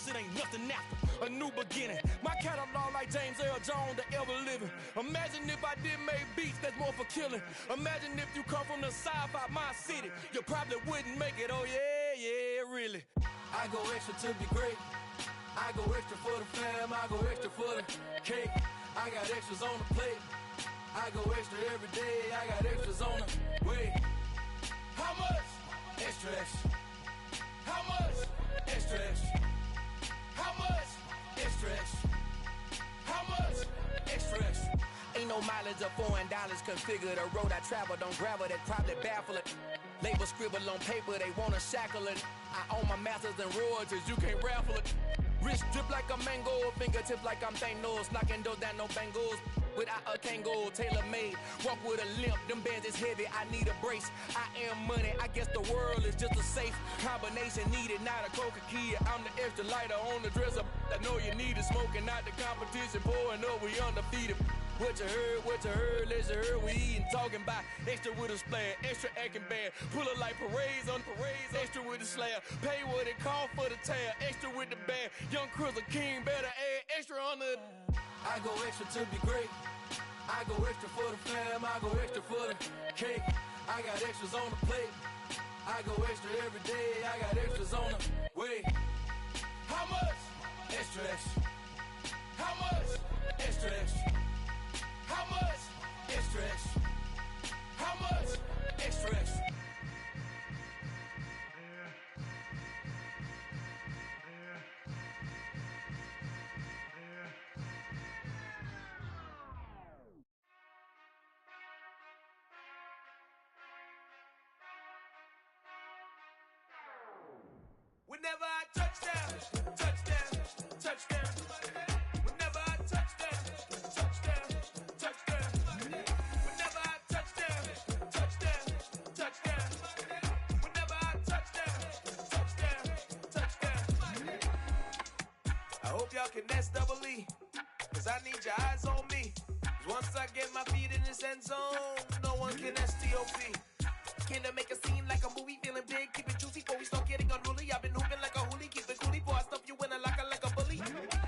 it ain't nothing after. A new beginning. My catalog like James Earl Jones, the ever living. Imagine if I did make beats that's more for killing. Imagine if you come from the south out my city. You probably wouldn't make it, oh yeah, really. I go extra to be great. I go extra for the fam, I go extra for the cake. I got extras on the plate. I go extra every day, I got extras on the way. How much? Extra, extra. How much? Extra, extra. How much? Extra, extra. How much? Extra, extra. Ain't no mileage of $4 configure the road I travel. Don't gravel, that probably baffle it. Label scribble on paper, they wanna shackle it. I own my masters and royalties, you can't raffle it. Wrist drip like a mango, fingertips like I'm Thanos. Knocking those down, no bangles. Without a Kango, tailor-made. Walk with a limp, them bands is heavy, I need a brace. I am money, I guess the world is just a safe combination needed, not a coca-key. I'm the extra lighter on the dresser. I know you need it, smoking out the competition, pouring up, we undefeated. What you heard, let's heard, we eating, talking about extra with a splash, extra acting bad, pull it like parades on parades, extra with the slab, pay what it cost for the tab, extra with the band, young Crizzle King, better add extra on the. I go extra to be great. I go extra for the fam, I go extra for the cake. I got extras on the plate. I go extra every day, I got extras on the way. How much? Extra, extra. How much? Extra, extra. How much? Extra, extra. How much? Extra, extra. Whenever I touchdown, touchdown, touchdown. Whenever I touchdown, touchdown, touchdown. Whenever I touchdown, touchdown, touchdown. Whenever I touchdown, touchdown, touchdown. I hope y'all can nest double E, cause I need your eyes on me. Once I get my feet in this end zone, no one can STOP. Killer make a scene like a movie, feeling big, keep it juicy before we start getting unruly. I've been hooping like a hoolie, keep it coolie before I stuff you in a locker like a bully.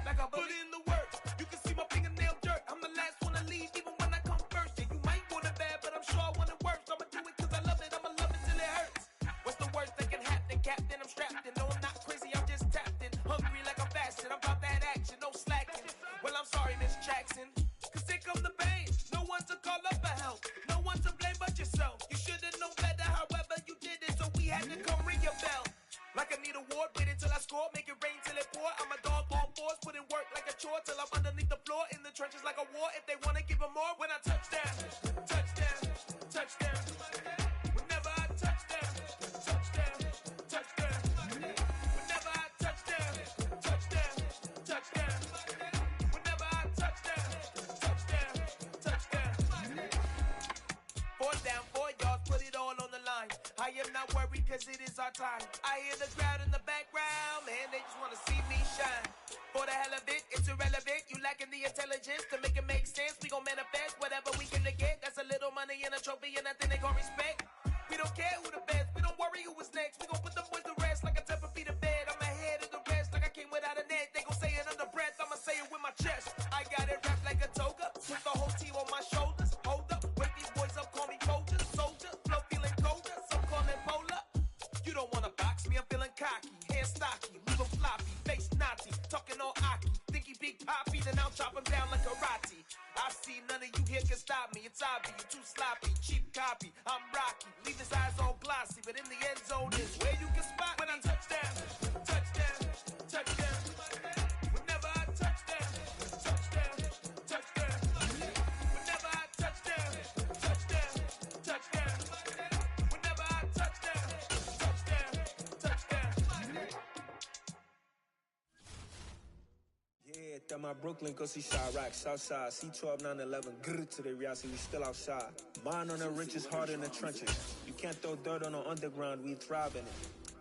Like a bully. Put in the work, you can see my fingernail dirt. I'm the last one to leave, even when I come first. Yeah, you might want it bad, but I'm sure I want it worse. I'ma do it cause I love it, I'ma love it till it hurts. What's the worst that can happen, Captain? I'm strapped in, no I'm not crazy, I'm just tapped in. Hungry like I'm fasting, I'm about that action, no slacking. Well, I'm sorry, Miss Jackson, cause here come the pain. No one to call up for help, no one to blame but yourself. You should've known better, however you did it, so we had to come ring your bell. Like I need a award, wait until I score, make it rain till it pour. I'm a dog on fours, put in work like a chore till I'm underneath the floor, in the trenches like a war. If they wanna give them more, when I touchdown, touchdown, touchdown. Whenever I touchdown, touchdown, touchdown. Whenever I touchdown, touchdown, touchdown. Whenever I touchdown, touchdown, touchdown. 4th down, 4 yards, put it all on the line. I am not worried cause it is our time. I hear the crowd in the background, man, they just wanna see me shine. For the hell of it, it's irrelevant. You lacking the intelligence to make it make sense. We gon' manifest whatever we can get. That's a little money and a trophy and nothing they gon' respect. We don't care who the best, we don't worry who was next. We gon' put them boys to rest like a 10 feet of bed. I'm ahead of the rest like I came without a net. They gon' say it under breath, I'ma say it with my chest. I got it wrapped like a toga, with the whole team on my shoulders. Hold up, wake these boys up, call me Folger, soldier. Flow feeling colder, some call it polar. You don't wanna box me, I'm feeling cocky. Hair stocky, leave him floppy, face naughty. Talking all aki, think he big poppy, then I'll chop him down like karate. I see none of you here can stop me. It's obvious, you too sloppy, cheap copy. I'm Rocky, leave his eyes all glossy, but in the end zone is where you can spot when I touchdown, touchdown, touchdown. Whenever I touchdown, touchdown, touchdown. Whenever I touchdown, touchdown, touchdown. Whenever I touchdown, touchdown, touchdown. Yeah, that my Brooklyn, go see Chirac, Southside, C12, 911, grr to the reality, we still outside. Mine on the riches, hard in the trenches. You can't throw dirt on the underground, we thrive in it.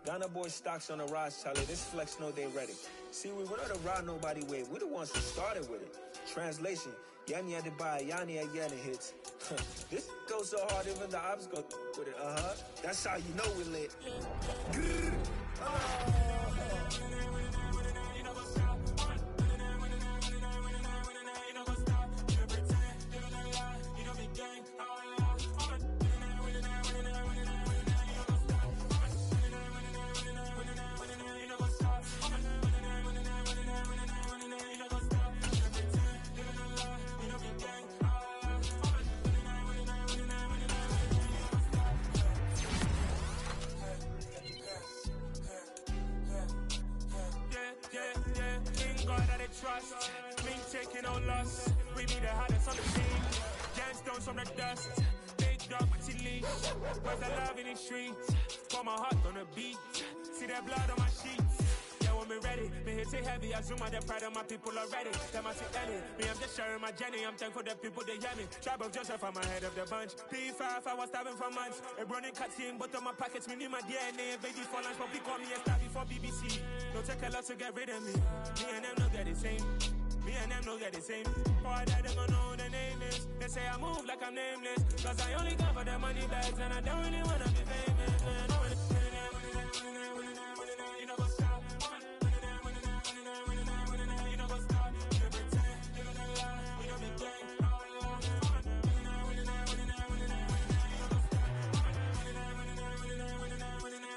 Ghana boy stocks on the rise, Charlie, this flex know they ready. See, we were not to ride nobody wave, we the ones that started with it. Translation, Yanni had to buy, Yanni again it hits. This goes so hard, even the ops go with it, That's how you know we lit. Grr. God that I trust. Mean taking no loss. We be the hardest on the team. Gemstones from the dust. Big dog, but she leash. Where's the love in the streets? Pour my heart on the beat. See that blood on my sheets. Yeah, when me ready, me hit it heavy. I zoom out the pride of my people already. Them I see Ellie. Me, I'm just sharing my journey. I'm thankful the people they hear me. Tribe of Joseph, I'm ahead of the bunch. P5, I was starving for months. A running cut seeing but on my pockets. Me need my DNA. Baby for lunch, but call me a star before BBC. Don't take a lot to get rid of me. Me and them don't get the same. Me and them don't get the same. For that, them don't know the name is. They say I move like I'm nameless. Cause I only come for the money bags and I don't really wanna be famous. Man. You know what's up? You know what's up? You pretend, you know the lie, you know the gang.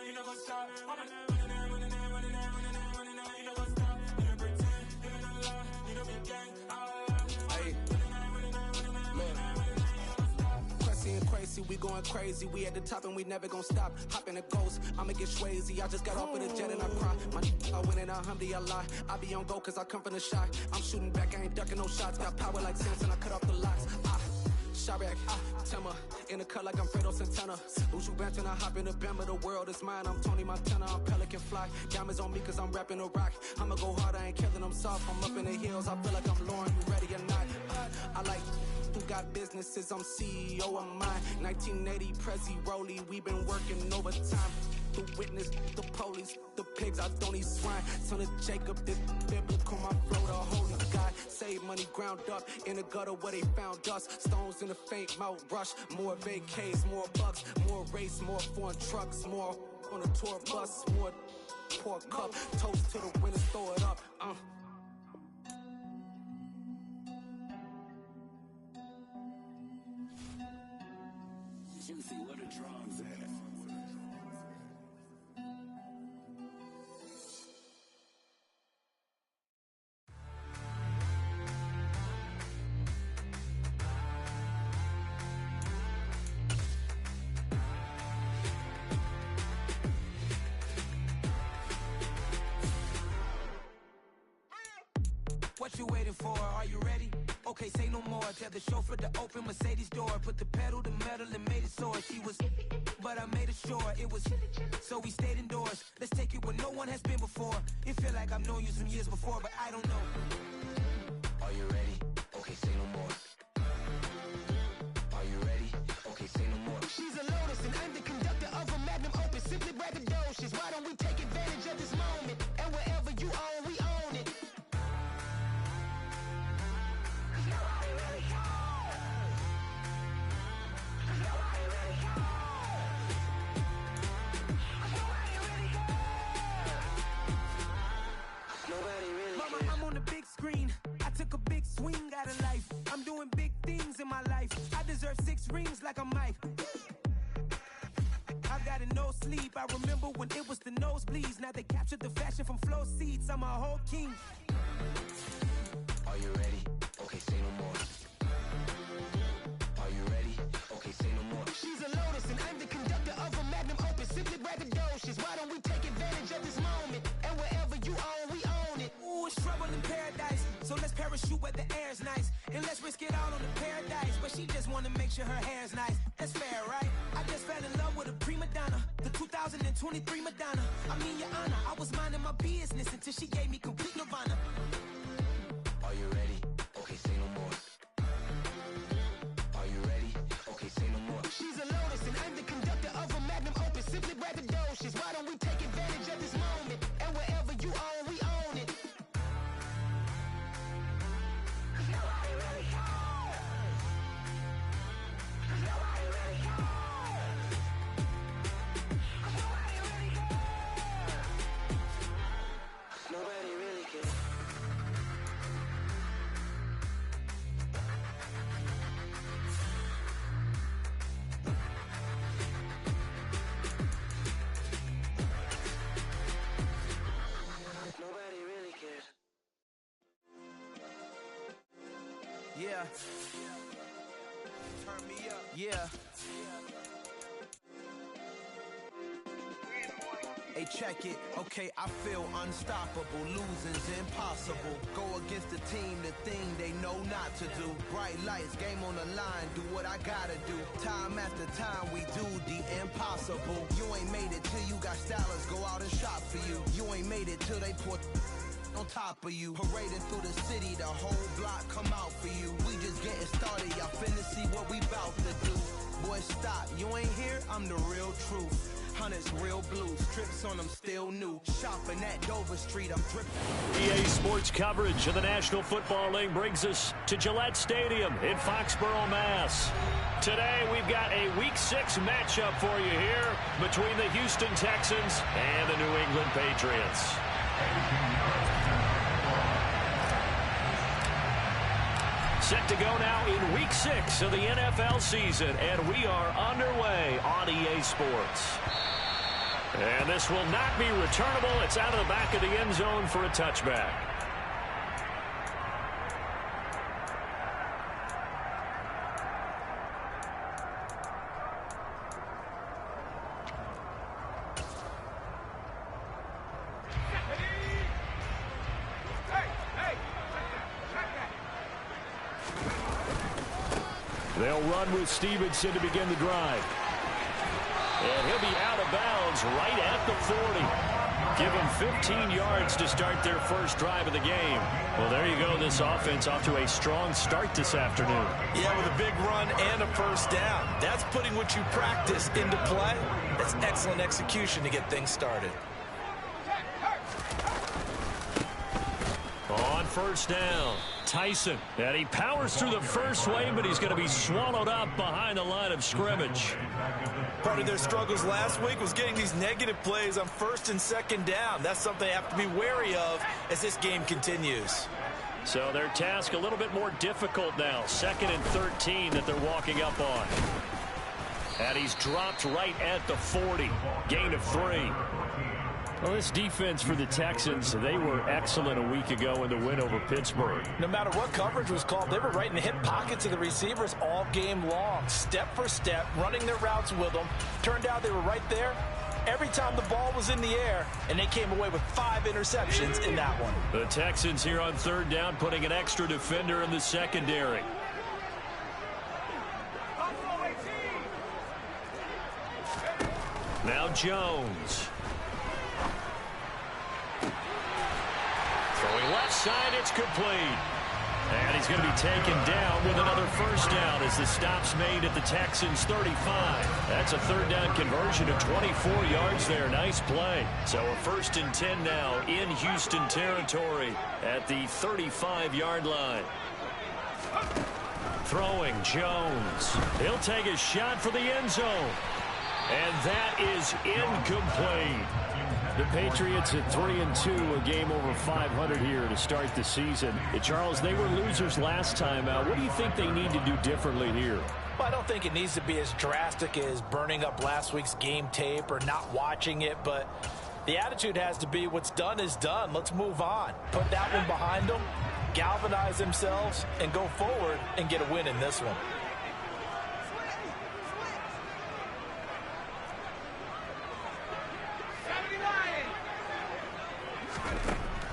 You know what's up? We going crazy, we at the top and we never gonna stop. Hop in a ghost, I'ma get swayzy. I just got off of the jet and I cry. I win in a Humvee, I lie. I be on go cause I come from the shot. I'm shooting back, I ain't ducking no shots. Got power like Samson, I cut off the locks. Sharek, Timmer, in the cut like I'm Fredo Santana. Who's you benching? I hop in the Bama, the world is mine. I'm Tony Montana, I'm Pelican Fly. Diamonds on me cause I'm rapping a rock. I'ma go hard, I ain't killing them soft. I'm up in the hills, I feel like I'm Lauren, you ready or not? I like who got businesses, I'm CEO of mine. 1980 Prezi Rolly, we been working overtime. The witness, the police, the pigs, I don't eat swine. Son of Jacob, this biblical, my flow, the holy God. Save money ground up in the gutter where they found us. Stones in the faint mouth rush. More vacays, more bucks, more race, more foreign trucks, more on a tour bus, more pour cup. Toast to the winners, throw it up. Juicy, where the drums at? What you waiting for? Are you ready? Okay, say no more. Tell the chauffeur to open Mercedes door. Put the pedal to metal and made it soar. She was, but I made it sure it was. So we stayed indoors. Let's take it where no one has been before. It feel like I've known you some years before, but I don't know. Are you ready? Okay, say no more. Are you ready? Okay, say no more. She's a Lotus and I'm the conductor of a Magnum Opus. Simply braggadocious. Why don't we take advantage of this moment? And wherever you own, we own it. Mama, I'm on the big screen. I took a big swing out of life. I'm doing big things in my life. I deserve 6 rings like a Mike. I've got no sleep. I remember when it was the nosebleeds. Now they captured the fashion from flow seats. I'm a whole king. Are you ready? Okay, say no more. Are you ready? Okay, say no more. She's a Lotus and I'm the conductor of a Magnum Opus. Simply braggadocious. Why don't we take advantage of this moment? And wherever you own, we own it. Ooh, it's trouble in paradise. So let's parachute where the air's nice. And let's risk it all on the paradise. But she just wanna make sure her hair's nice. That's fair, right? I just fell in love with a prima donna. The 2023 Madonna. I mean, your honor, I was minding my business until she gave me complete nirvana. Are you ready? Okay, say no more. Are you ready? Okay, say no more. She's a Lotus and I'm the conductor of a Magnum Opus. Simply braggadocious. Why don't we take advantage of this moment? And wherever you own, we own it. Nobody really cares. Nobody really cares. Yeah. Turn me up. Yeah. Hey, check it. Okay, I feel unstoppable. Losing's impossible. Go against the team, the thing they know not to do. Bright lights, game on the line. Do what I gotta do. Time after time, we do the impossible. You ain't made it till you got stylists go out and shop for you. You ain't made it till they put on top of you. Parading through the city, the whole block come out for you. We just getting started, y'all finna see what we bout to do. Boy, stop, you ain't here, I'm the real truth. Hunters, real blues, strips on them still new. Shopping at Dover Street, I'm dripping. EA Sports coverage of the National Football League brings us to Gillette Stadium in Foxborough, Mass. Today, we've got a Week 6 matchup for you here between the Houston Texans and the New England Patriots. Set to go now in Week 6 of the NFL season, and we are underway on EA Sports. And this will not be returnable. It's out of the back of the end zone for a touchback. They'll run with Stevenson to begin the drive. And he'll be out of bounds right at the 40. Give them 15 yards to start their first drive of the game. Well, there you go. This offense off to a strong start this afternoon. Yeah, with a big run and a first down. That's putting what you practice into play. That's excellent execution to get things started. On first down, Tyson. And he powers through the first wave, but he's going to be swallowed up behind the line of scrimmage. Part of their struggles last week was getting these negative plays on first and second down. That's something they have to be wary of as this game continues. So their task a little bit more difficult now. 2nd and 13 that they're walking up on. And he's dropped right at the 40. Gain of 3. Well, this defense for the Texans, they were excellent a week ago in the win over Pittsburgh. No matter what coverage was called, they were right in the hip pockets of the receivers all game long. Step for step, running their routes with them. Turned out they were right there every time the ball was in the air, and they came away with 5 interceptions in that one. The Texans here on 3rd down, putting an extra defender in the secondary. Now Jones. Throwing left side, it's complete. And he's going to be taken down with another first down as the stop's made at the Texans' 35. That's a 3rd down conversion of 24 yards there. Nice play. So a 1st and 10 now in Houston territory at the 35-yard line. Throwing Jones. He'll take a shot for the end zone. And that is incomplete. The Patriots at 3-2, a game over 500 here to start the season. Charles, they were losers last time out. What do you think they need to do differently here? Well, I don't think it needs to be as drastic as burning up last week's game tape or not watching it, but the attitude has to be what's done is done. Let's move on. Put that one behind them, galvanize themselves, and go forward and get a win in this one.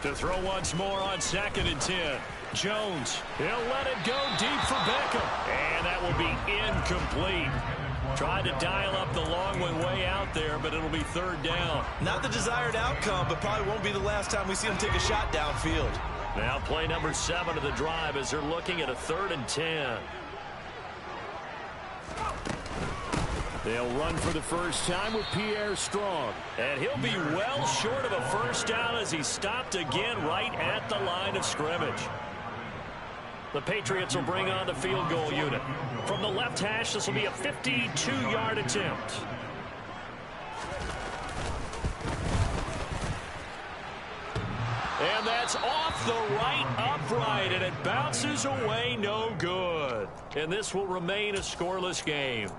To throw once more on 2nd and 10. Jones, he'll let it go deep for Beckham. And that will be incomplete. Tried to dial up the long one way out there, but it'll be 3rd down. Not the desired outcome, but probably won't be the last time we see him take a shot downfield. Now play number 7 of the drive as they're looking at a 3rd and 10. They'll run for the first time with Pierre Strong. And he'll be well short of a first down as he's stopped again right at the line of scrimmage. The Patriots will bring on the field goal unit. From the left hash, this will be a 52-yard attempt. And that's off the right upright, and it bounces away no good. And this will remain a scoreless game.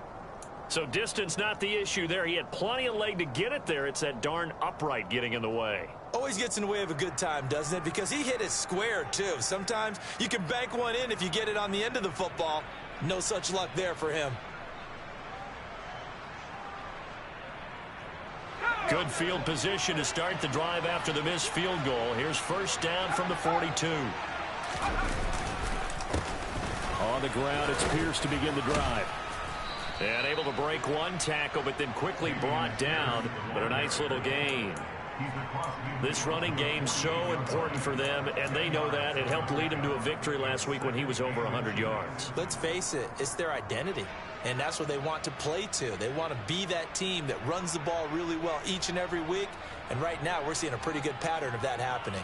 So distance not the issue there. He had plenty of leg to get it there. It's that darn upright getting in the way. Always gets in the way of a good time, doesn't it? Because he hit it square, too. Sometimes you can bank one in if you get it on the end of the football. No such luck there for him. Good field position to start the drive after the missed field goal. Here's first down from the 42. On the ground, it's Pierce to begin the drive. And able to break one tackle, but then quickly brought down. But a nice little gain. This running game so important for them, and they know that. It helped lead them to a victory last week when he was over 100 yards. Let's face it, it's their identity, and that's what they want to play to. They want to be that team that runs the ball really well each and every week, and right now we're seeing a pretty good pattern of that happening.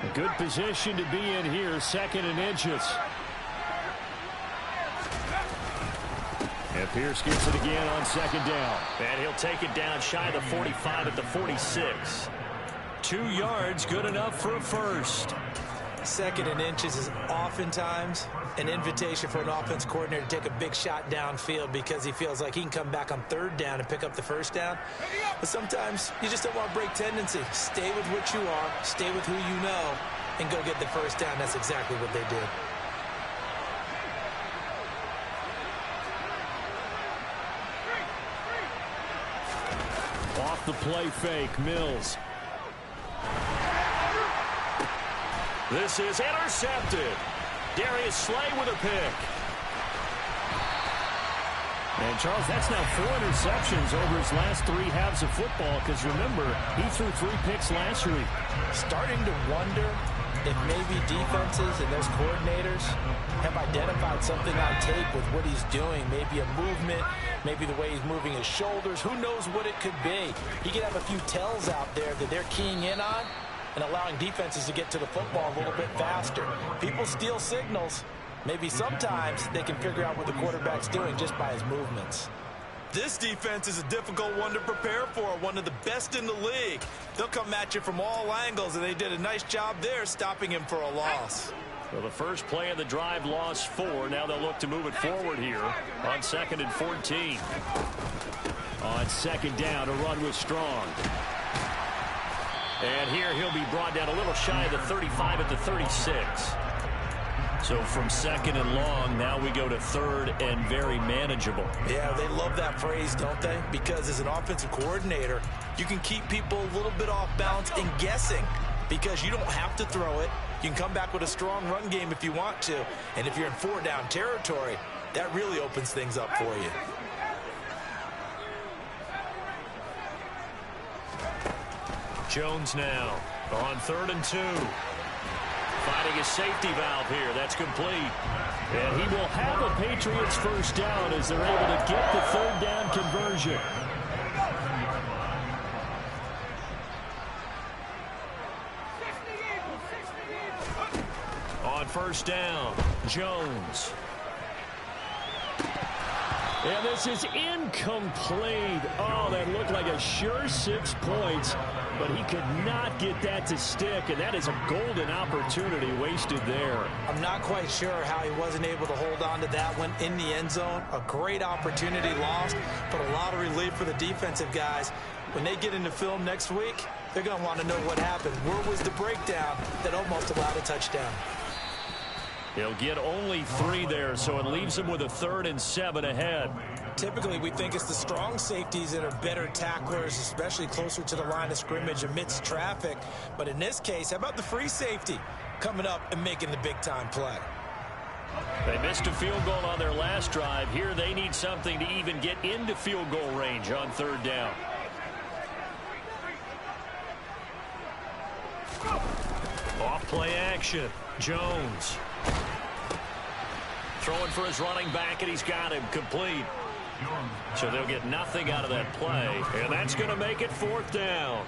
A good position to be in here, 2nd and inches. And Pierce gets it again on 2nd down. And he'll take it down shy of the 45 at the 46. 2 yards, good enough for a first. 2nd and inches is oftentimes an invitation for an offense coordinator to take a big shot downfield because he feels like he can come back on 3rd down and pick up the first down. But sometimes you just don't want to break tendency. Stay with what you are, stay with who you know, and go get the first down. That's exactly what they did. Off the play fake, Mills. This is intercepted. Darius Slay with a pick. And, Charles, that's now 4 interceptions over his last 3 halves of football because, remember, he threw 3 picks last week. Starting to wonder if maybe defenses and those coordinators have identified something on tape with what he's doing. Maybe a movement, maybe the way he's moving his shoulders. Who knows what it could be? He could have a few tells out there that they're keying in on and allowing defenses to get to the football a little bit faster. People steal signals. Maybe sometimes they can figure out what the quarterback's doing just by his movements. This defense is a difficult one to prepare for, one of the best in the league. They'll come at you from all angles, and they did a nice job there stopping him for a loss. Well, the first play of the drive lost 4. Now they'll look to move it forward here on 2nd and 14. On 2nd down, a run with Strong. And here he'll be brought down a little shy of the 35 at the 36. So from 2nd and long, now we go to 3rd and very manageable. Yeah, they love that phrase, don't they? Because as an offensive coordinator, you can keep people a little bit off balance and guessing because you don't have to throw it. You can come back with a strong run game if you want to. And if you're in 4-down territory, that really opens things up for you. Jones now on 3rd and 2. Finding a safety valve here. That's complete. And he will have a Patriots first down as they're able to get the 3rd down conversion. On 1st down, Jones. And this is incomplete. Oh, that looked like a sure 6 points, but he could not get that to stick, and that is a golden opportunity wasted there. I'm not quite sure how he wasn't able to hold on to that one in the end zone. A great opportunity lost, but a lot of relief for the defensive guys. When they get into film next week, they're going to want to know what happened. Where was the breakdown that almost allowed a touchdown? He'll get only 3 there, so it leaves him with a 3rd and 7 ahead. Typically, we think it's the strong safeties that are better tacklers, especially closer to the line of scrimmage amidst traffic. But in this case, how about the free safety coming up and making the big-time play? They missed a field goal on their last drive. Here they need something to even get into field goal range on 3rd down. Off play action. Jones. Throwing for his running back, and he's got him complete. So they'll get nothing out of that play, and that's going to make it 4th down.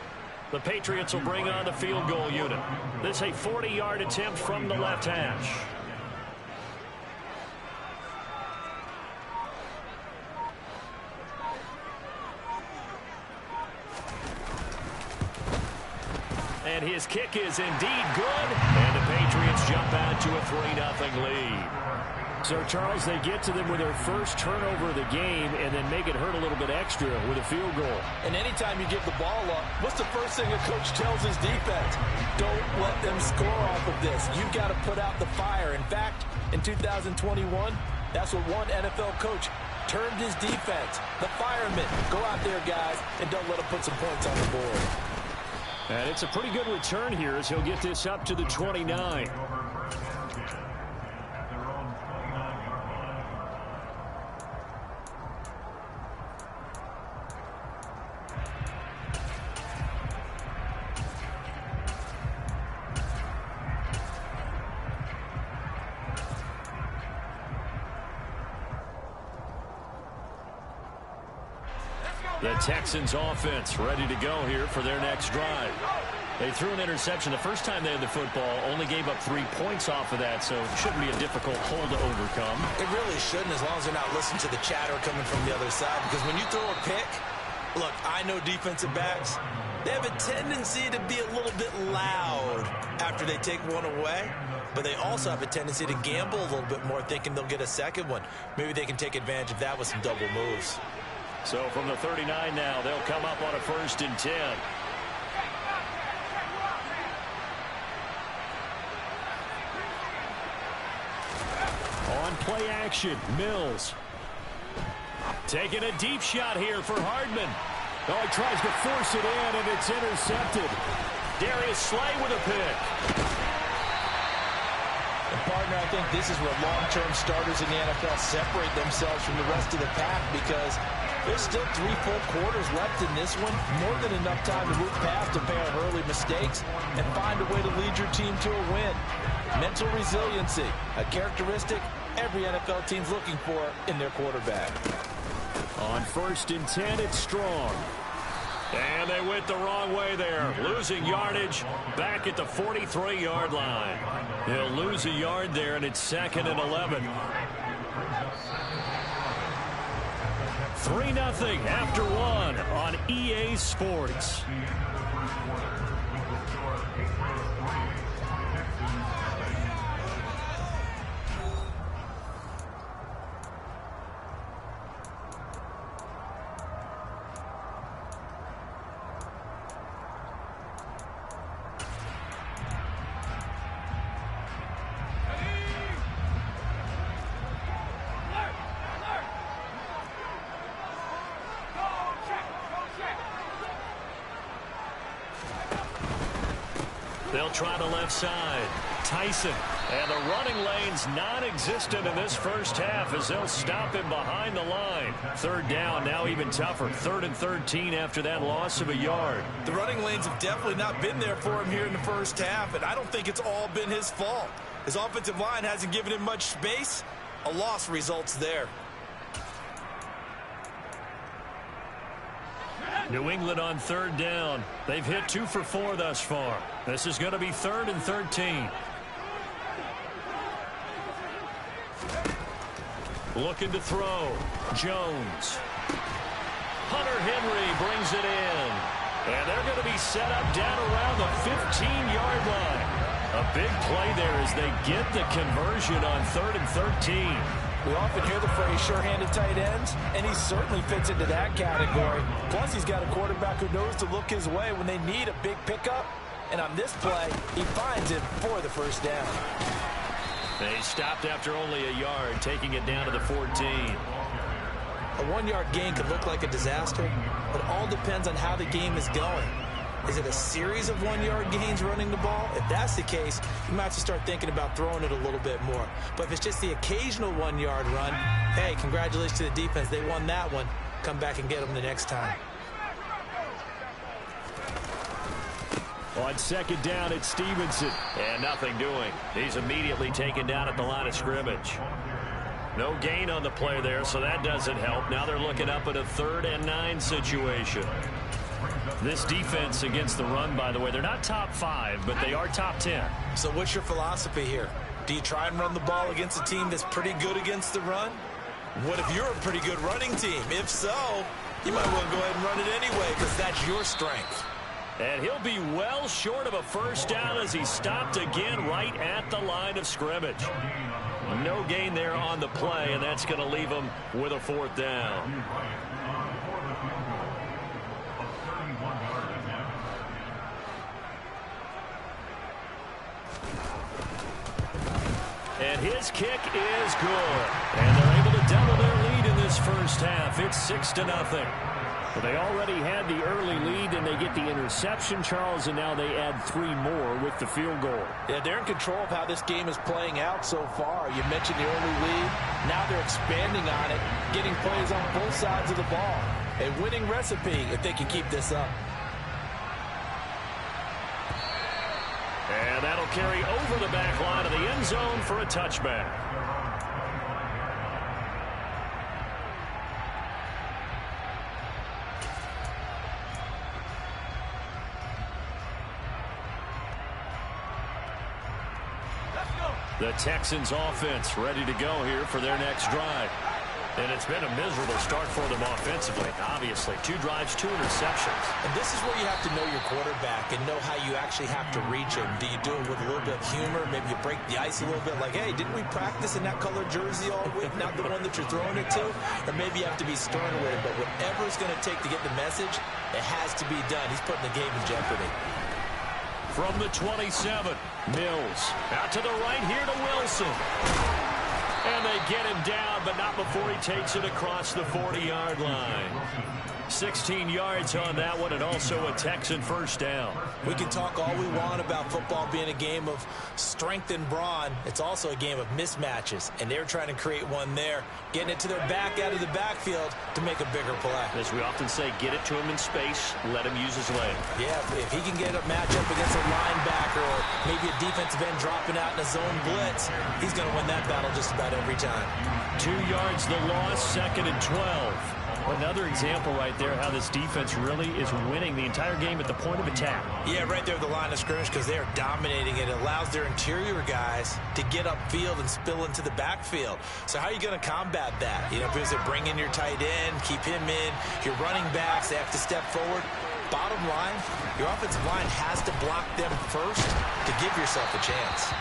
The Patriots will bring on the field goal unit. This is a 40-yard attempt from the left hash. And his kick is indeed good, and the Patriots jump out to a 3-0 lead. So, Charles, they get to them with their first turnover of the game and then make it hurt a little bit extra with a field goal. And anytime you give the ball up, what's the first thing a coach tells his defense? Don't let them score off of this. You've got to put out the fire. In fact, in 2021, that's what one NFL coach turned his defense. The firemen, go out there, guys, and don't let them put some points on the board. And it's a pretty good return here as he'll get this up to the 29. The Texans offense ready to go here for their next drive. They threw an interception the first time they had the football, only gave up 3 points off of that, so it shouldn't be a difficult hole to overcome. It really shouldn't, as long as they're not listening to the chatter coming from the other side, because when you throw a pick, look, I know defensive backs, they have a tendency to be a little bit loud after they take one away, but they also have a tendency to gamble a little bit more, thinking they'll get a second one. Maybe they can take advantage of that with some double moves. So from the 39 now, they'll come up on a 1st and 10. On play action, Mills. Taking a deep shot here for Hardman. Oh, he tries to force it in, and it's intercepted. Darius Slay with a pick. And partner, I think this is where long-term starters in the NFL separate themselves from the rest of the pack, because there's still 3 full quarters left in this one. More than enough time to move past a pair of early mistakes and find a way to lead your team to a win. Mental resiliency, a characteristic every NFL team's looking for in their quarterback. On 1st and 10, it's Strong. And they went the wrong way there, losing yardage back at the 43-yard line. He'll lose a yard there, and it's 2nd and 11. 3-0 after 1 on EA Sports. They'll try the left side. Tyson. And the running lane's non-existent in this first half as they'll stop him behind the line. 3rd down, now even tougher. 3rd and 13 after that loss of a yard. The running lanes have definitely not been there for him here in the first half, and I don't think it's all been his fault. His offensive line hasn't given him much space. A loss results there. New England on 3rd down. They've hit 2 for 4 thus far. This is going to be 3rd and 13. Looking to throw. Jones. Hunter Henry brings it in. And they're going to be set up down around the 15-yard line. A big play there as they get the conversion on 3rd and 13. We often hear the phrase sure-handed tight ends, and he certainly fits into that category. Plus, he's got a quarterback who knows to look his way when they need a big pickup. And on this play, he finds it for the 1st down. They stopped after only a yard, taking it down to the 14. A 1-yard gain could look like a disaster, but all depends on how the game is going. Is it a series of 1-yard gains running the ball? If that's the case, you might have to start thinking about throwing it a little bit more. But if it's just the occasional 1-yard run, hey, congratulations to the defense. They won that one. Come back and get them the next time. On 2nd down, it's Stevenson. And nothing doing. He's immediately taken down at the line of scrimmage. No gain on the play there, so that doesn't help. Now they're looking up at a 3rd and 9 situation. This defense against the run, by the way, they're not top 5, but they are top 10. So what's your philosophy here? Do you try and run the ball against a team that's pretty good against the run? What if you're a pretty good running team? If so, you might want to go ahead and run it anyway because that's your strength. And he'll be well short of a 1st down as he stopped again right at the line of scrimmage. No gain there on the play, and that's going to leave him with a 4th down. And his kick is good. And they're able to double their lead in this this first half. It's 6-0. Well, they already had the early lead, and they get the interception, Charles, and now they add 3 more with the field goal. Yeah, they're in control of how this game is playing out so far. You mentioned the early lead. Now they're expanding on it, getting plays on both sides of the ball. A winning recipe if they can keep this up. And that'll carry over the back line of the end zone for a touchback. The Texans offense ready to go here for their next drive. And it's been a miserable start for them offensively. Obviously, 2 drives, 2 interceptions. And this is where you have to know your quarterback and know how you actually have to reach him. Do you do it with a little bit of humor? Maybe you break the ice a little bit like, hey, didn't we practice in that colored jersey all week? Not the one that you're throwing it to? Or maybe you have to be stern with it. But whatever it's going to take to get the message, it has to be done. He's putting the game in jeopardy. From the 27, Mills. Out to the right here to Wilson. And they get him down, but not before he takes it across the 40-yard line. 16 yards on that one, and also a Texan first down. We can talk all we want about football being a game of strength and brawn. It's also a game of mismatches, and they're trying to create one there, getting it to their back out of the backfield to make a bigger play. As we often say, get it to him in space, let him use his leg. Yeah, if he can get a matchup against a linebacker or maybe a defensive end dropping out in a zone blitz, he's going to win that battle just about every time. 2 yards the loss, 2nd and 12. Another example right there how this defense really is winning the entire game at the point of attack. Yeah, right there at the line of scrimmage because they are dominating it. It allows their interior guys to get upfield and spill into the backfield. So how are you going to combat that? You know, because they bring in your tight end, keep him in, your running backs, they have to step forward. Bottom line, your offensive line has to block them first to give yourself a chance.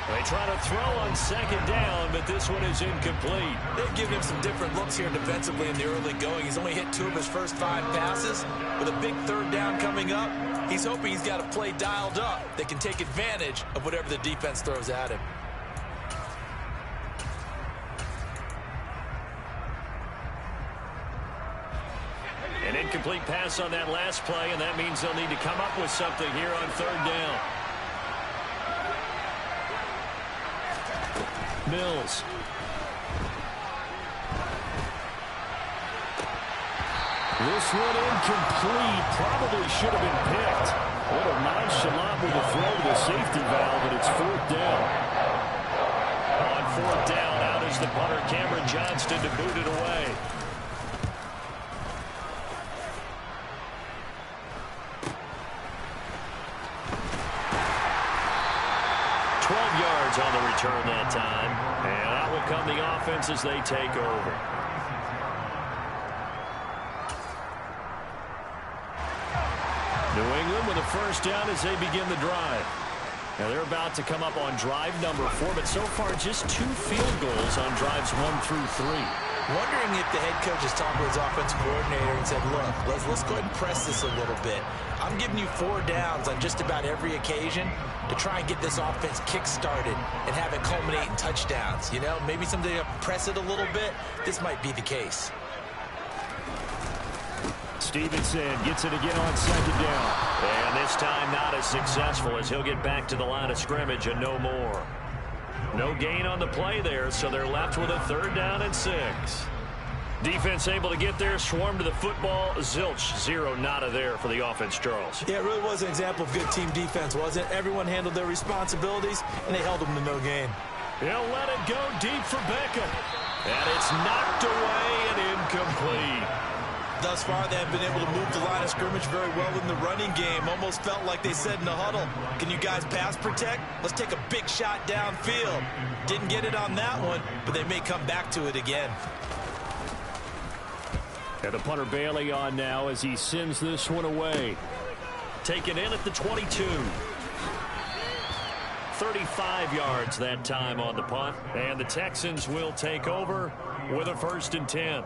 They try to throw on 2nd down, but this one is incomplete. They've given him some different looks here defensively in the early going. He's only hit 2 of his first 5 passes. With a big 3rd down coming up, he's hoping he's got a play dialed up that can take advantage of whatever the defense throws at him. An incomplete pass on that last play, and that means they'll need to come up with something here on 3rd down. Mills. This one incomplete. Probably should have been picked. What a nonchalant with a throw to the safety valve, and it's 4th down. On 4th down, out is the punter, Cameron Johnston, to boot it away. On the return that time, and out would come the offense as they take over. New England with a first down as they begin the drive. Now they're about to come up on drive number 4, but so far just 2 field goals on drives 1 through 3. Wondering if the head coach has talked with his offensive coordinator and said, look, let's go ahead and press this a little bit. I'm giving you 4 downs on just about every occasion to try and get this offense kick-started and have it culminate in touchdowns. You know, maybe someday to press it a little bit. This might be the case. Stevenson gets it again on 2nd down. And this time not as successful as he'll get back to the line of scrimmage and no more. No gain on the play there, so they're left with a 3rd down and 6. Defense able to get there, swarm to the football. Zilch, 0 nada there for the offense, Charles. Yeah, it really was an example of good team defense, wasn't it? Everyone handled their responsibilities, and they held them to no gain. He'll let it go deep for Beckham. And it's knocked away and incomplete. Thus far, they have been able to move the line of scrimmage very well in the running game. Almost felt like they said in the huddle, can you guys pass protect? Let's take a big shot downfield. Didn't get it on that one, but they may come back to it again. And the punter Bailey on now as he sends this one away. Taken in at the 22. 35 yards that time on the punt. And the Texans will take over with a 1st and 10.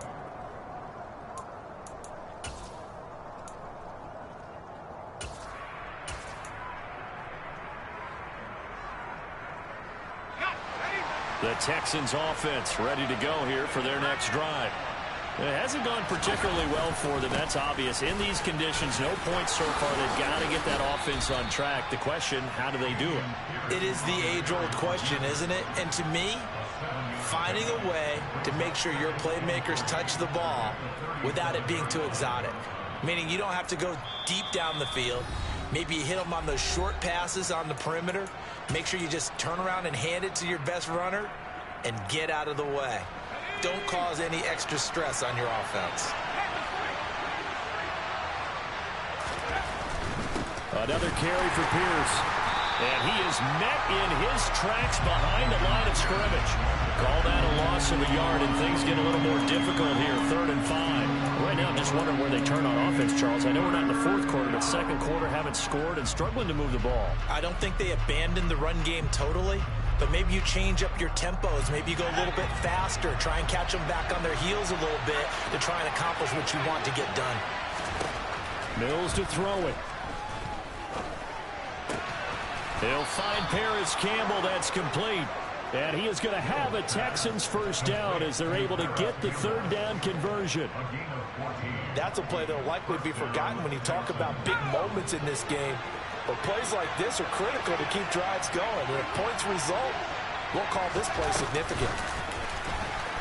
The Texans offense ready to go here for their next drive. It hasn't gone particularly well for them. That's obvious. In these conditions, no points so far. They've got to get that offense on track. The question, how do they do it? It is the age-old question, isn't it? And to me, finding a way to make sure your playmakers touch the ball without it being too exotic. Meaning you don't have to go deep down the field. Maybe you hit them on those short passes on the perimeter. Make sure you just turn around and hand it to your best runner and get out of the way. Don't cause any extra stress on your offense. Another carry for Pierce. And he is met in his tracks behind the line of scrimmage. Call that a loss of a yard, and things get a little more difficult here. 3rd and 5. Right now, I'm just wondering where they turn on offense, Charles. I know we're not in the 4th quarter, but 2nd quarter haven't scored and struggling to move the ball. I don't think they abandoned the run game totally, but maybe you change up your tempos. Maybe you go a little bit faster. Try and catch them back on their heels a little bit to try and accomplish what you want to get done. Mills to throw it. He'll find Paris Campbell. That's complete. And he is going to have a Texans first down as they're able to get the 3rd down conversion. That's a play that will likely be forgotten when you talk about big moments in this game. But plays like this are critical to keep drives going. And if points result, we'll call this play significant.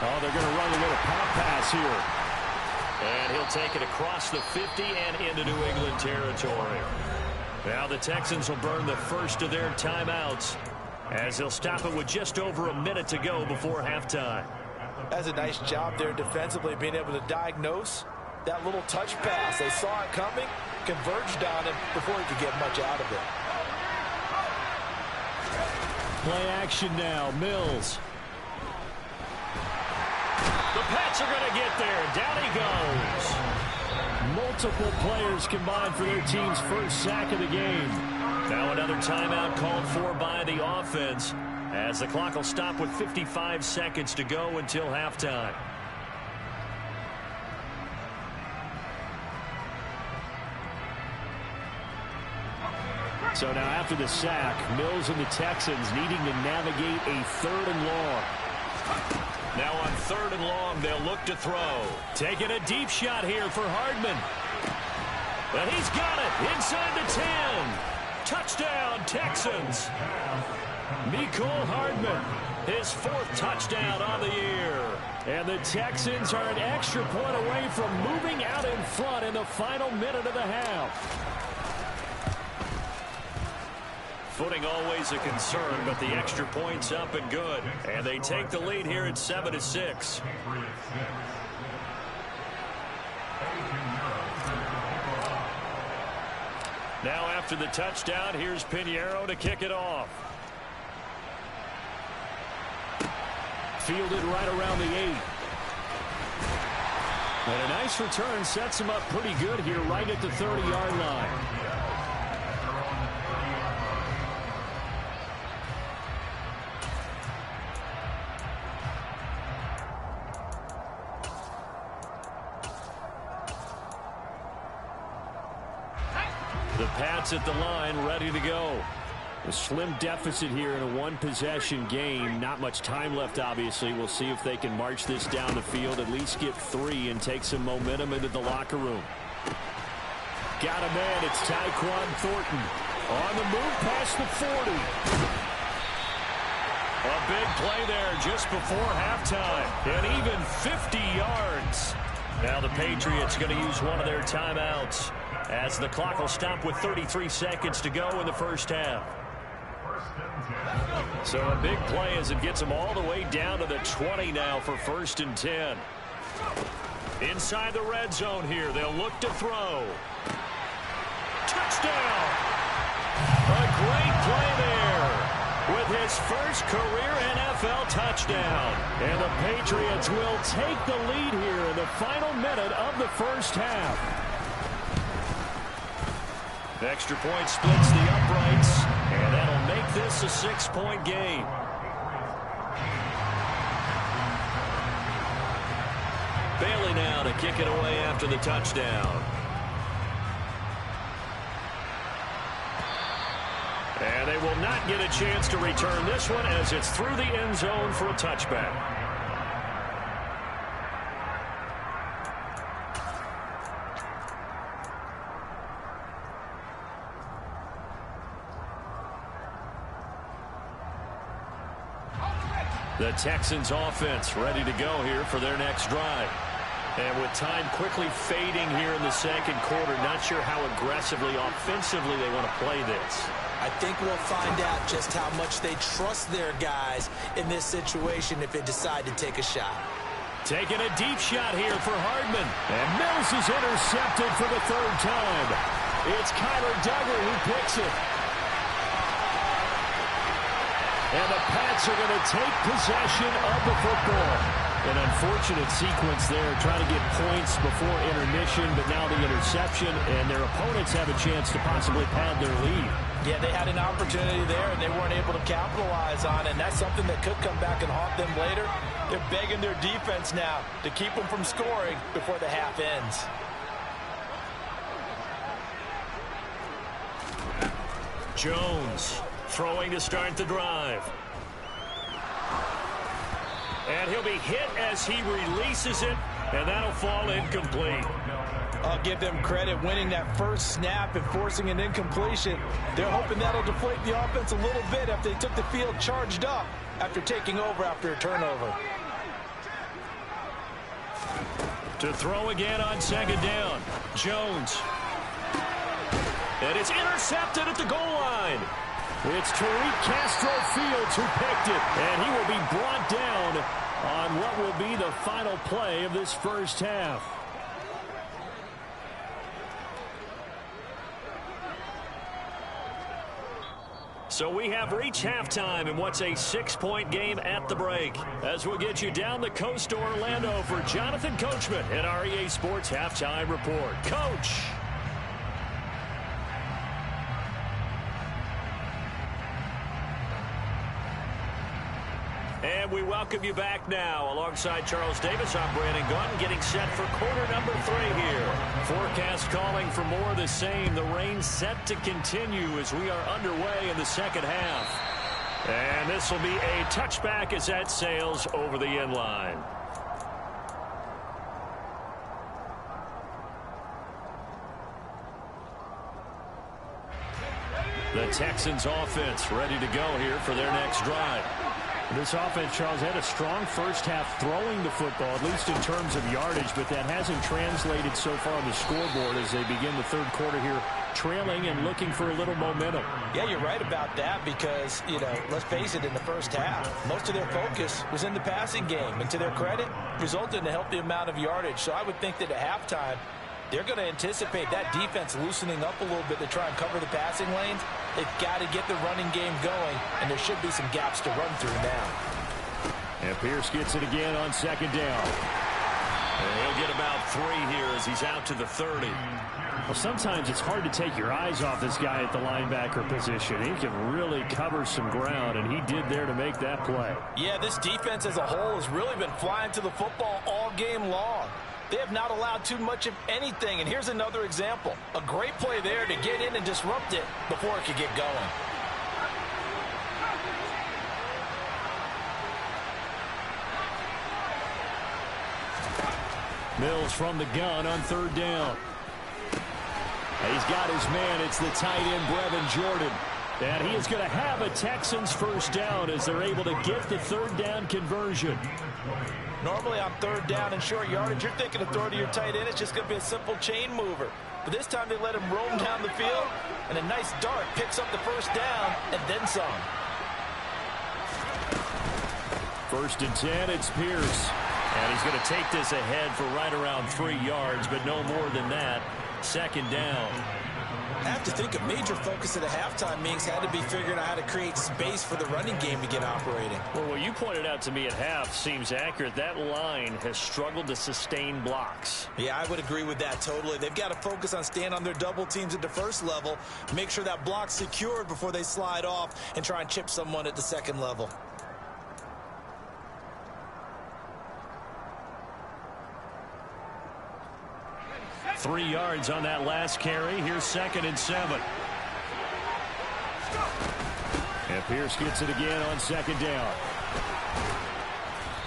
Oh, they're going to run a little pop pass here. And he'll take it across the 50 and into New England territory. Now the Texans will burn the first of their timeouts as they'll stop it with just over a minute to go before halftime. That's a nice job there defensively, being able to diagnose that little touch pass. They saw it coming, converged on him before he could get much out of it. Play action now. Mills. The Pats are going to get there. Down he goes. Multiple players combined for their team's first sack of the game. Now another timeout called for by the offense as the clock will stop with 55 seconds to go until halftime. So now after the sack, Mills and the Texans needing to navigate a 3rd and long. Now on 3rd and long, they'll look to throw. Taking a deep shot here for Hardman. But he's got it inside the 10. Touchdown, Texans. Mecole Hardman, his 4th touchdown on the year. And the Texans are an extra point away from moving out in front in the final minute of the half. Footing always a concern, but the extra point's up and good. And they take the lead here at 7-6. Now after the touchdown, here's Pinheiro to kick it off. Fielded right around the 8. And a nice return sets him up pretty good here right at the 30-yard line. The Pats at the line, ready to go. A slim deficit here in a one-possession game. Not much time left, obviously. We'll see if they can march this down the field, at least get 3, and take some momentum into the locker room. Got a man. It's Tyquan Thornton. On the move past the 40. A big play there just before halftime. And even 50 yards. Now the Patriots going to use one of their timeouts as the clock will stop with 33 seconds to go in the first half. So a big play as it gets them all the way down to the 20 now for 1st and 10. Inside the red zone here. They'll look to throw. Touchdown! A great play there with his first career NFL touchdown. And the Patriots will take the lead here in the final minute of the first half. The extra point splits the uprights, and that'll make this a 6-point game. Bailey now to kick it away after the touchdown. And they will not get a chance to return this one as it's through the end zone for a touchback. The Texans offense ready to go here for their next drive. And with time quickly fading here in the second quarter, not sure how aggressively, offensively they want to play this. I think we'll find out just how much they trust their guys in this situation if they decide to take a shot. Taking a deep shot here for Hardman. And Mills is intercepted for the third time. It's Kyler Duggar who picks it. And the Pats are going to take possession of the football. An unfortunate sequence there, trying to get points before intermission, but now the interception, and their opponents have a chance to possibly pad their lead. Yeah, they had an opportunity there, and they weren't able to capitalize on it, and that's something that could come back and haunt them later. They're begging their defense now to keep them from scoring before the half ends. Jones throwing to start the drive. And he'll be hit as he releases it, and that'll fall incomplete. I'll give them credit winning that first snap and forcing an incompletion. They're hoping that'll deflate the offense a little bit after they took the field charged up after taking over after a turnover. To throw again on second down. Jones. And it's intercepted at the goal line. It's Tariq Castro Fields who picked it, and he will be brought down on what will be the final play of this first half. So we have reached halftime in what's a 6-point game at the break. As we'll get you down the coast to Orlando for Jonathan Coachman at our EA Sports Halftime Report. Coach. And we welcome you back now. Alongside Charles Davis, I'm Brandon Gaudin, getting set for quarter number 3 here. Forecast calling for more of the same. The rain set to continue as we are underway in the second half. And this will be a touchback as that sails over the end line. The Texans offense ready to go here for their next drive. This offense, Charles, had a strong first half throwing the football, at least in terms of yardage, but that hasn't translated so far on the scoreboard as they begin the third quarter here, trailing and looking for a little momentum. Yeah, you're right about that because, let's face it, in the first half, most of their focus was in the passing game, and to their credit, resulted in a healthy amount of yardage. So I would think that at halftime, they're going to anticipate that defense loosening up a little bit to try and cover the passing lanes. They've got to get the running game going, and there should be some gaps to run through now. And Pierce gets it again on second down. And he'll get about 3 here as he's out to the 30. Well, sometimes it's hard to take your eyes off this guy at the linebacker position. He can really cover some ground, and he did there to make that play. Yeah, this defense as a whole has really been flying to the football all game long. They have not allowed too much of anything, and here's another example. A great play there to get in and disrupt it before it could get going. Mills from the gun on third down. He's got his man. It's the tight end, Brevin Jordan. And he is going to have a Texans first down as they're able to get the third down conversion. Normally on third down and short yardage, you're thinking of throwing to your tight end. It's just going to be a simple chain mover. But this time they let him roam down the field, and a nice dart picks up the first down and then some. First and 10, it's Pierce. And he's going to take this ahead for right around 3 yards, but no more than that. Second down. I have to think a major focus at a halftime meetings had to be figuring out how to create space for the running game to get operating. Well, what you pointed out to me at half seems accurate. That line has struggled to sustain blocks. Yeah, I would agree with that totally. They've got to focus on staying on their double teams at the first level, make sure that block's secured before they slide off and try and chip someone at the second level. Three yards on that last carry. Here's second and 7. And Pierce gets it again on second down.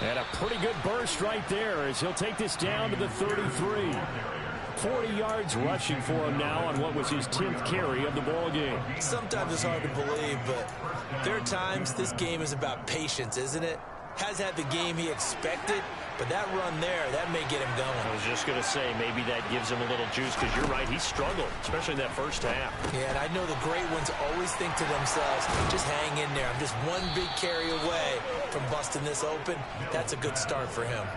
And a pretty good burst right there as he'll take this down to the 33. 40 yards rushing for him now on what was his 10th carry of the ball game. Sometimes it's hard to believe, but there are times this game is about patience, isn't it? Has had the game he expected, but that run there, that may get him going. I was just going to say, maybe that gives him a little juice, because you're right, he struggled, especially in that first half. Yeah, and I know the great ones always think to themselves, just hang in there. I'm just one big carry away from busting this open. That's a good start for him.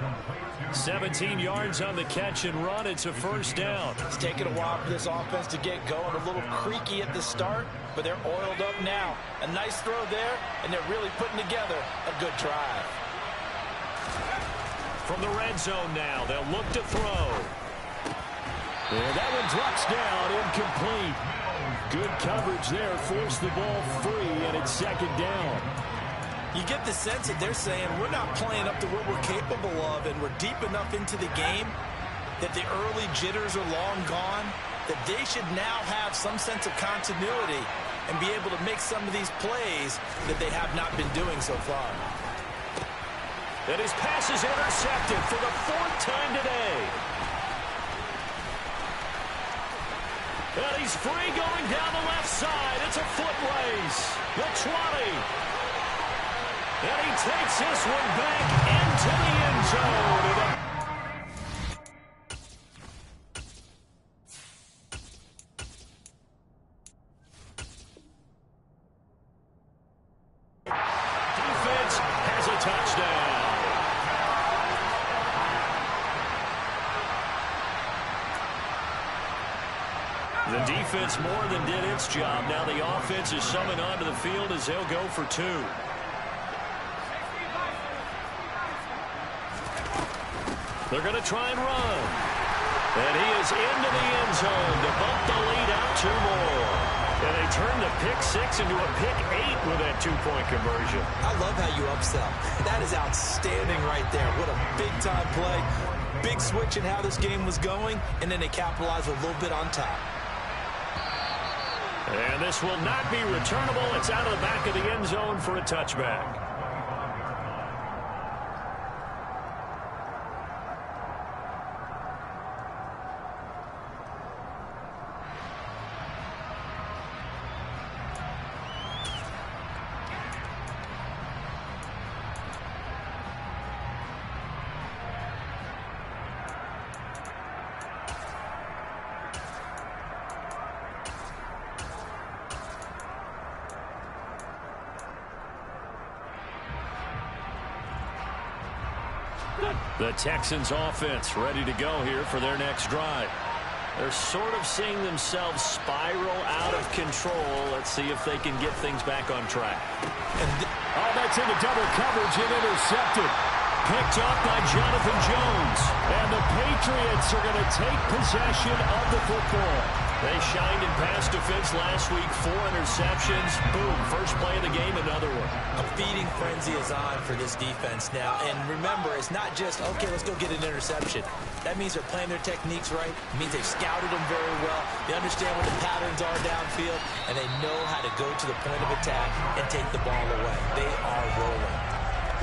17 yards on the catch and run. It's a first down. It's taken a while for this offense to get going. A little creaky at the start, but they're oiled up now. A nice throw there, and they're really putting together a good drive. From the red zone now, they'll look to throw. And that one drops down, incomplete. Good coverage there, forced the ball free, and it's second down. You get the sense that they're saying we're not playing up to what we're capable of, and we're deep enough into the game that the early jitters are long gone, that they should now have some sense of continuity and be able to make some of these plays that they have not been doing so far. And his pass is intercepted for the 4th time today. And he's free going down the left side. It's a foot race. The 20. And he takes this one back into the end zone. Defense has a touchdown. The defense more than did its job. Now the offense is summoned onto the field as they'll go for 2. They're going to try and run. And he is into the end zone to bump the lead out 2 more. And they turn the pick 6 into a pick 8 with that 2-point conversion. I love how you upsell. That is outstanding right there. What a big-time play. Big switch in how this game was going, and then they capitalized a little bit on top. And this will not be returnable. It's out of the back of the end zone for a touchback. The Texans offense ready to go here for their next drive. They're sort of seeing themselves spiral out of control. Let's see if they can get things back on track. Oh, that's into double coverage and intercepted. Picked off by Jonathan Jones. And the Patriots are going to take possession of the football. They shined in pass defense last week. 4 interceptions. Boom, first play of the game, another one. A feeding frenzy is on for this defense now. And remember, it's not just, okay, let's go get an interception. That means they're playing their techniques right. It means they've scouted them very well. They understand what the patterns are downfield. And they know how to go to the point of attack and take the ball away. They are rolling.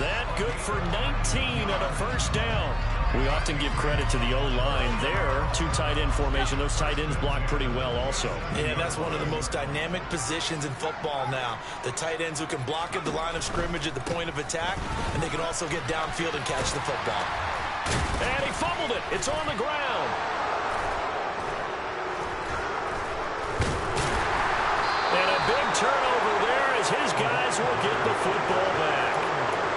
That good for 19 on a first down. We often give credit to the O-line there. 2 tight end formation. Those tight ends block pretty well also. Yeah, that's one of the most dynamic positions in football now. The tight ends who can block at the line of scrimmage at the point of attack, and they can also get downfield and catch the football. And he fumbled it. It's on the ground. And a big turnover there as his guys will get the football back.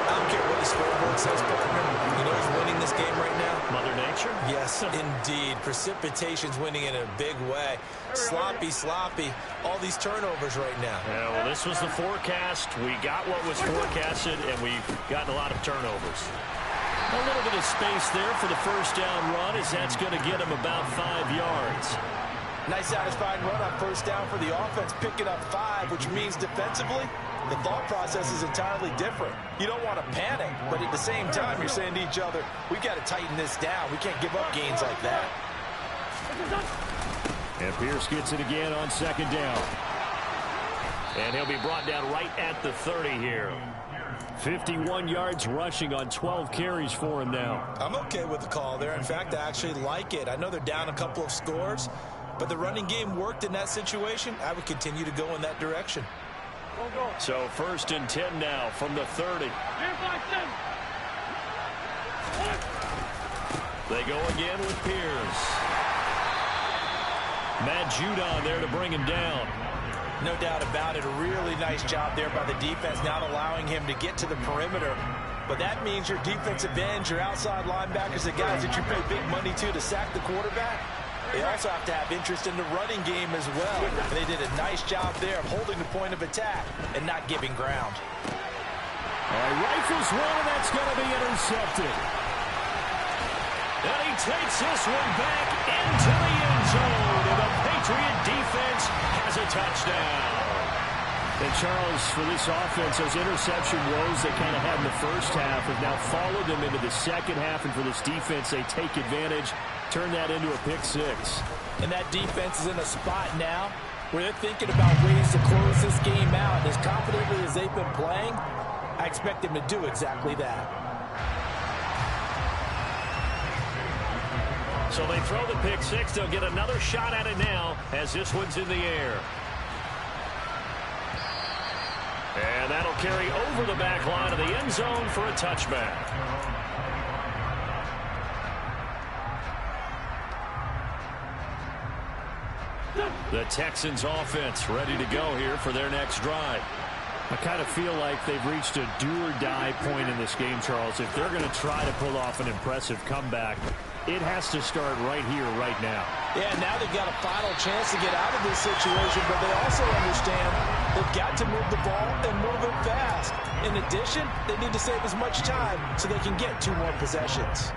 I don't care what the scoreboard says, partner. You know who's winning this game right now? Mother Nature? Yes, indeed. Precipitation's winning in a big way. Sloppy, sloppy. All these turnovers right now. Yeah, well, this was the forecast. We got what was forecasted, and we've gotten a lot of turnovers. A little bit of space there for the first down run, as that's going to get him about 5 yards. Nice satisfying run on first down for the offense, picking up 5, which means defensively, the thought process is entirely different. You don't want to panic, but at the same time, you're saying to each other, we've got to tighten this down. We can't give up gains like that. And Pierce gets it again on second down. And he'll be brought down right at the 30 here. 51 yards rushing on 12 carries for him now. I'm okay with the call there. In fact, I actually like it. I know they're down a couple of scores, but the running game worked in that situation. I would continue to go in that direction. So 1st and 10 now from the 30. They go again with Pierce. Matt Judon there to bring him down. No doubt about it. A really nice job there by the defense, not allowing him to get to the perimeter. But that means your defensive ends, your outside linebackers, the guys that you pay big money to sack the quarterback, they also have to have interest in the running game as well. And they did a nice job there of holding the point of attack and not giving ground. All right, rifles one, and that's going to be intercepted. And he takes this one back into the end zone, and the Patriot defense has a touchdown. And Charles, for this offense, those interception woes they kind of had in the first half have now followed them into the second half, and for this defense, they take advantage, turn that into a pick six. And that defense is in a spot now where they're thinking about ways to close this game out. As confidently as they've been playing, I expect them to do exactly that. So they throw the pick six. They'll get another shot at it now as this one's in the air. And that'll carry over the back line of the end zone for a touchback. The Texans offense ready to go here for their next drive. I kind of feel like they've reached a do-or-die point in this game, Charles. If they're going to try to pull off an impressive comeback, it has to start right here, right now. Yeah, now they've got a final chance to get out of this situation, but they also understand they've got to move the ball and move it fast. In addition, they need to save as much time so they can get 2 more possessions.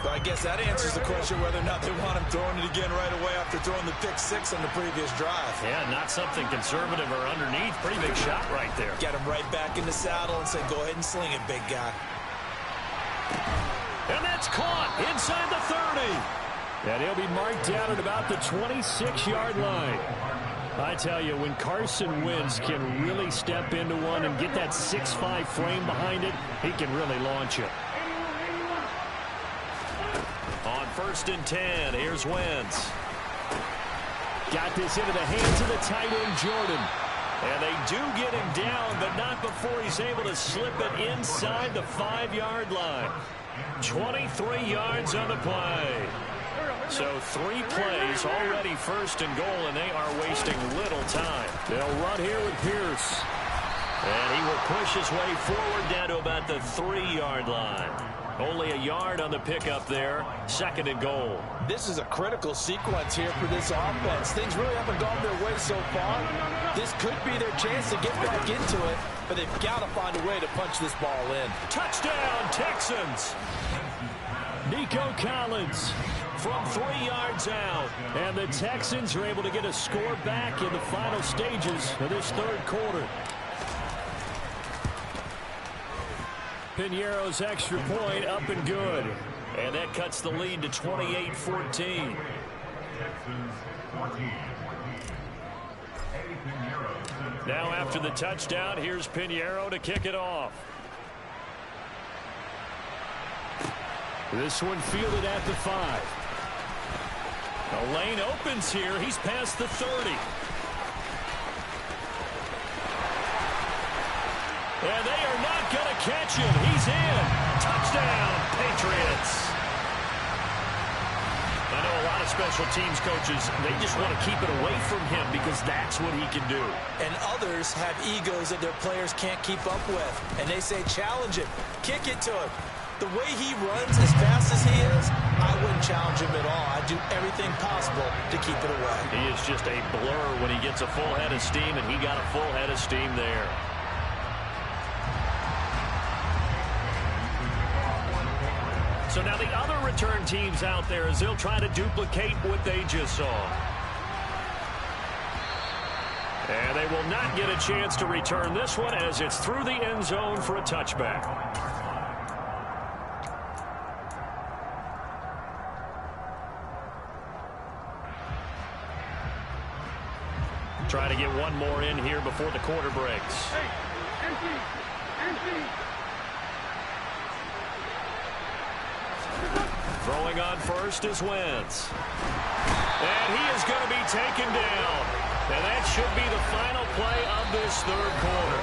Well, I guess that answers the question whether or not they want him throwing it again right away after throwing the pick six on the previous drive. Yeah, not something conservative or underneath. Pretty big shot right there. Get him right back in the saddle and say, go ahead and sling it, big guy. And that's caught inside the 30. And he'll be marked down at about the 26-yard line. I tell you, when Carson Wentz can really step into one and get that 6'5" frame behind it, he can really launch it. On 1st and 10, here's Wentz. Got this into the hands of the tight end, Jordan. And they do get him down, but not before he's able to slip it inside the 5-yard line. 23 yards on the play. So 3 plays, already 1st and goal, and they are wasting little time. They'll run here with Pierce. And he will push his way forward down to about the 3-yard line. Only a yard on the pickup there. 2nd and goal. This is a critical sequence here for this offense. Things really haven't gone their way so far. This could be their chance to get back into it, but they've got to find a way to punch this ball in. Touchdown, Texans! Nico Collins from 3 yards out. And the Texans are able to get a score back in the final stages of this 3rd quarter. Piñeiro's extra point up and good. And that cuts the lead to 28-14. Now after the touchdown, here's Piñeiro to kick it off. This one fielded at the 5. The lane opens here. He's past the 30. And they are not going to catch him. He's in. Touchdown, Patriots. I know a lot of special teams coaches, they just want to keep it away from him because that's what he can do. And others have egos that their players can't keep up with. And they say, challenge him. Kick it to him. The way he runs as fast as he is, I wouldn't challenge him at all. I'd do everything possible to keep it away. He is just a blur when he gets a full head of steam, and he got a full head of steam there. So now the other return teams out there as they'll try to duplicate what they just saw. And they will not get a chance to return this one as it's through the end zone for a touchback. Try to get one more in here before the quarter breaks. Hey, empty. Throwing on first is Wentz. And he is going to be taken down. And that should be the final play of this third quarter.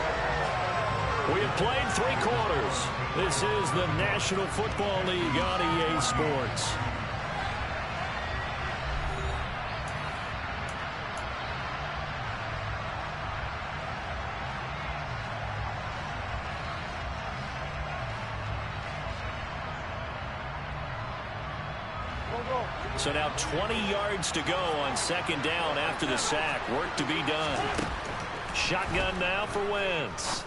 We have played 3 quarters. This is the National Football League on EA Sports. So now 20 yards to go on second down after the sack. Work to be done. Shotgun now for Wentz.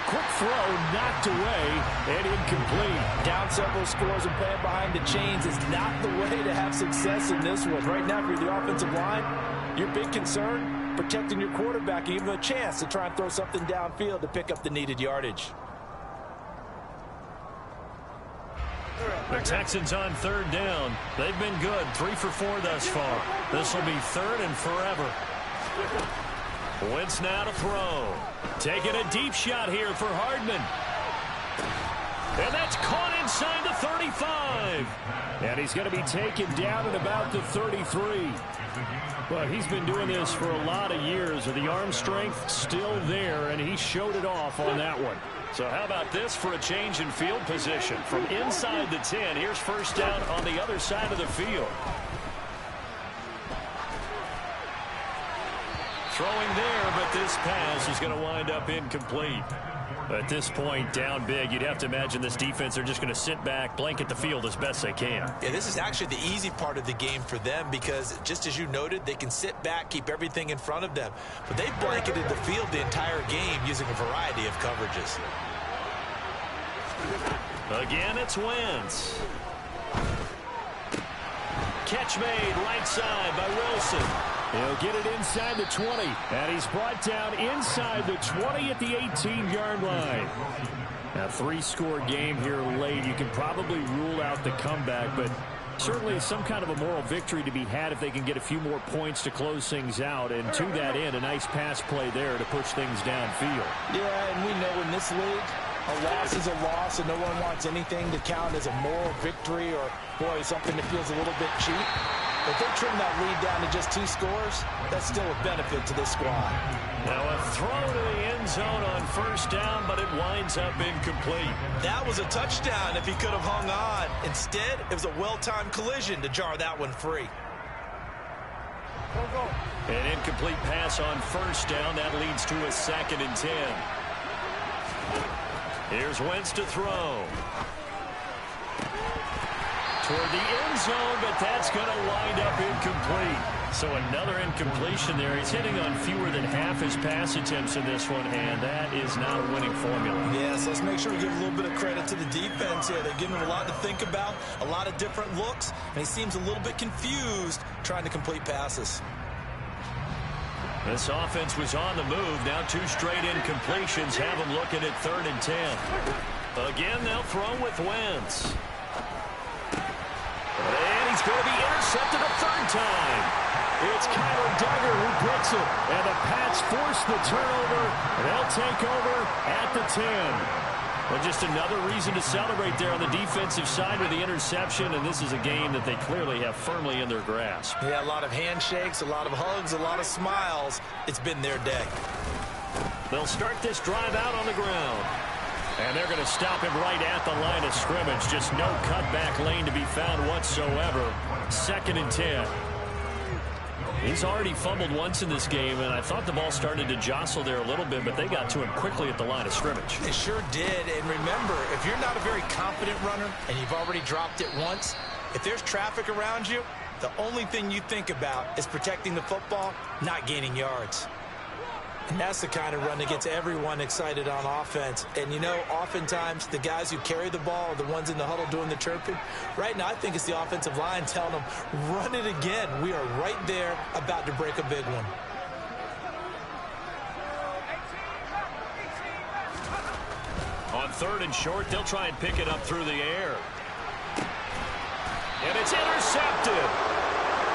Quick throw knocked away and incomplete. Down several scores and playing behind the chains is not the way to have success in this one. Right now, if you're the offensive line, your big concern, protecting your quarterback, even a chance to try and throw something downfield to pick up the needed yardage. The Texans on third down. They've been good. 3 for 4 thus far. This will be third and forever. Wentz now to throw. Taking a deep shot here for Hardman. And that's caught inside the 35. And he's going to be taken down at about the 33. But he's been doing this for a lot of years. The arm strength still there, and he showed it off on that one. So how about this for a change in field position? From inside the 10, here's first down on the other side of the field. Throwing there, but this pass is going to wind up incomplete. At this point, down big, you'd have to imagine this defense are just going to sit back, blanket the field as best they can. Yeah, this is actually the easy part of the game for them because, just as you noted, they can sit back, keep everything in front of them. But they've blanketed the field the entire game using a variety of coverages. Again, it's Wentz. Catch made right side by Wilson. He'll get it inside the 20, and he's brought down inside the 20 at the 18-yard line. Now, 3-score game here late. You can probably rule out the comeback, but certainly some kind of a moral victory to be had if they can get a few more points to close things out. And to that end, a nice pass play there to push things downfield. Yeah, and we know in this league, a loss is a loss, and no one wants anything to count as a moral victory or, boy, something that feels a little bit cheap. If they trim that lead down to just 2 scores, that's still a benefit to this squad. Now a throw to the end zone on first down, but it winds up incomplete. That was a touchdown if he could have hung on. Instead, it was a well-timed collision to jar that one free. An incomplete pass on first down. That leads to a 2nd and 10. Here's Wentz to throw. Toward the end zone, but that's going to wind up incomplete. So another incompletion there. He's hitting on fewer than half his pass attempts in this one, and that is not a winning formula. Yeah, so let's make sure we give a little bit of credit to the defense here. They're giving him a lot to think about, a lot of different looks, and he seems a little bit confused trying to complete passes. This offense was on the move. Now 2 straight incompletions have them looking at 3rd and 10. Again, they'll throw with Wentz. And he's going to be intercepted a 3rd time. It's Kyler Duggar who gets it. And the Pats force the turnover. They'll take over at the 10. Well, just another reason to celebrate there on the defensive side with the interception. And this is a game that they clearly have firmly in their grasp. Yeah, a lot of handshakes, a lot of hugs, a lot of smiles. It's been their day. They'll start this drive out on the ground. And they're going to stop him right at the line of scrimmage. Just no cutback lane to be found whatsoever. 2nd and 10. He's already fumbled once in this game, and I thought the ball started to jostle there a little bit, but they got to him quickly at the line of scrimmage. They sure did. And remember, if you're not a very confident runner and you've already dropped it once, if there's traffic around you, the only thing you think about is protecting the football, not gaining yards. And that's the kind of run that gets everyone excited on offense. And, you know, oftentimes the guys who carry the ball are the ones in the huddle doing the chirping. Right now, I think it's the offensive line telling them, run it again. We are right there about to break a big one. On 3rd and short, they'll try and pick it up through the air. And it's intercepted.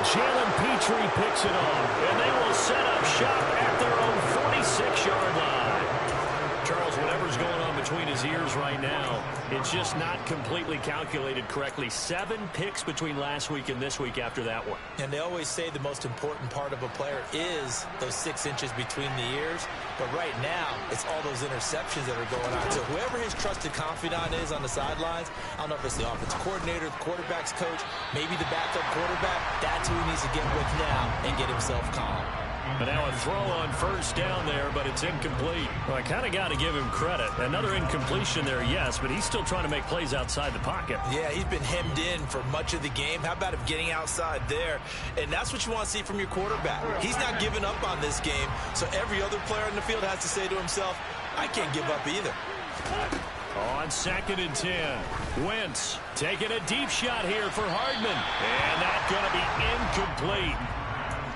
Jalen Petrie picks it off, and they will set up shop at their own 46-yard line. Charles, whatever's going on between his ears right now, it's just not completely calculated correctly. 7 picks between last week and this week after that one. And they always say the most important part of a player is those 6 inches between the ears. But right now, it's all those interceptions that are going on. So whoever his trusted confidant is on the sidelines, I don't know if it's the offensive coordinator, the quarterback's coach, maybe the backup quarterback, that's who he needs to get with now and get himself calm. But now a throw on first down there, but it's incomplete. Well, I kind of got to give him credit. Another incompletion there, yes, but he's still trying to make plays outside the pocket. Yeah, he's been hemmed in for much of the game. How about him getting outside there? And that's what you want to see from your quarterback. He's not giving up on this game, so every other player in the field has to say to himself, I can't give up either. On 2nd and 10, Wentz taking a deep shot here for Hardman. And that's going to be incomplete.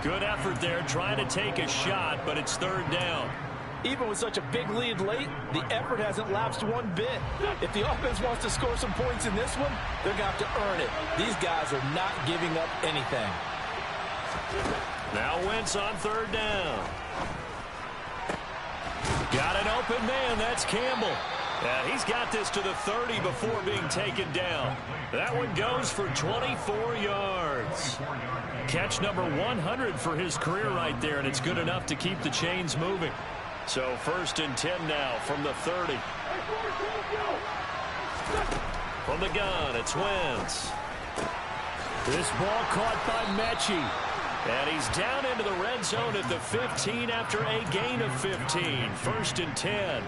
Good effort there, trying to take a shot, but it's 3rd down. Even with such a big lead late, the effort hasn't lapsed one bit. If the offense wants to score some points in this one, they're going to have to earn it. These guys are not giving up anything. Now Wentz on 3rd down. Got an open man, that's Campbell. He's got this to the 30 before being taken down. That one goes for 24 yards. Catch number 100 for his career right there, and it's good enough to keep the chains moving. So 1st and 10 now from the 30. From the gun, it's Wentz. This ball caught by Mechie. And he's down into the red zone at the 15 after a gain of 15. 1st and 10.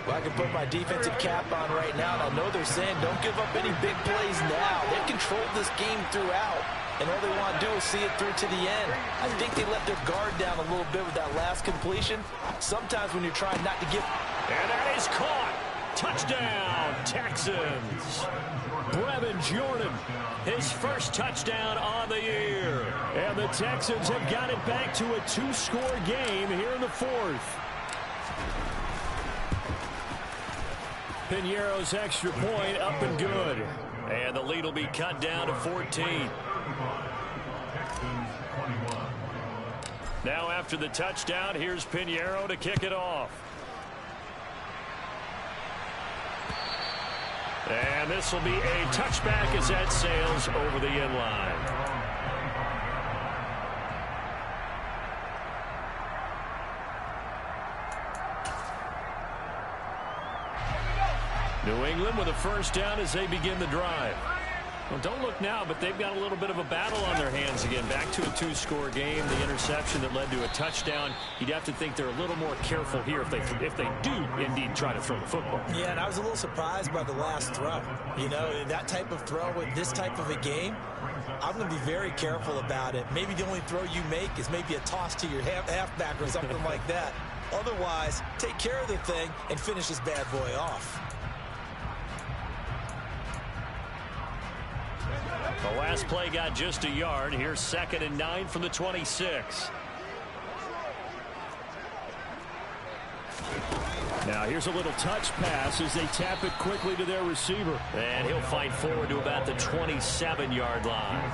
Well, I can put my defensive cap on right now, and I know they're saying don't give up any big plays now. They've controlled this game throughout, and all they want to do is see it through to the end. I think they let their guard down a little bit with that last completion. Sometimes when you're trying not to give... And that is caught. Touchdown, Texans. Brevin Jordan, his first touchdown on the year. And the Texans have got it back to a 2-score game here in the 4th. Piñeiro's extra point up and good. And the lead will be cut down to 14. Now after the touchdown, here's Piñeiro to kick it off. And this will be a touchback as that sails over the end line. New England with a first down as they begin the drive. Well, don't look now, but they've got a little bit of a battle on their hands again. Back to a 2-score game. The interception that led to a touchdown. You'd have to think they're a little more careful here if they do indeed try to throw the football. Yeah, and I was a little surprised by the last throw. You know, that type of throw in this type of a game, I'm going to be very careful about it. Maybe the only throw you make is maybe a toss to your halfback or something like that. Otherwise, take care of the thing and finish this bad boy off. The last play got just a yard. Here's 2nd and 9 from the 26. Now here's a little touch pass as they tap it quickly to their receiver. And he'll fight forward to about the 27-yard line.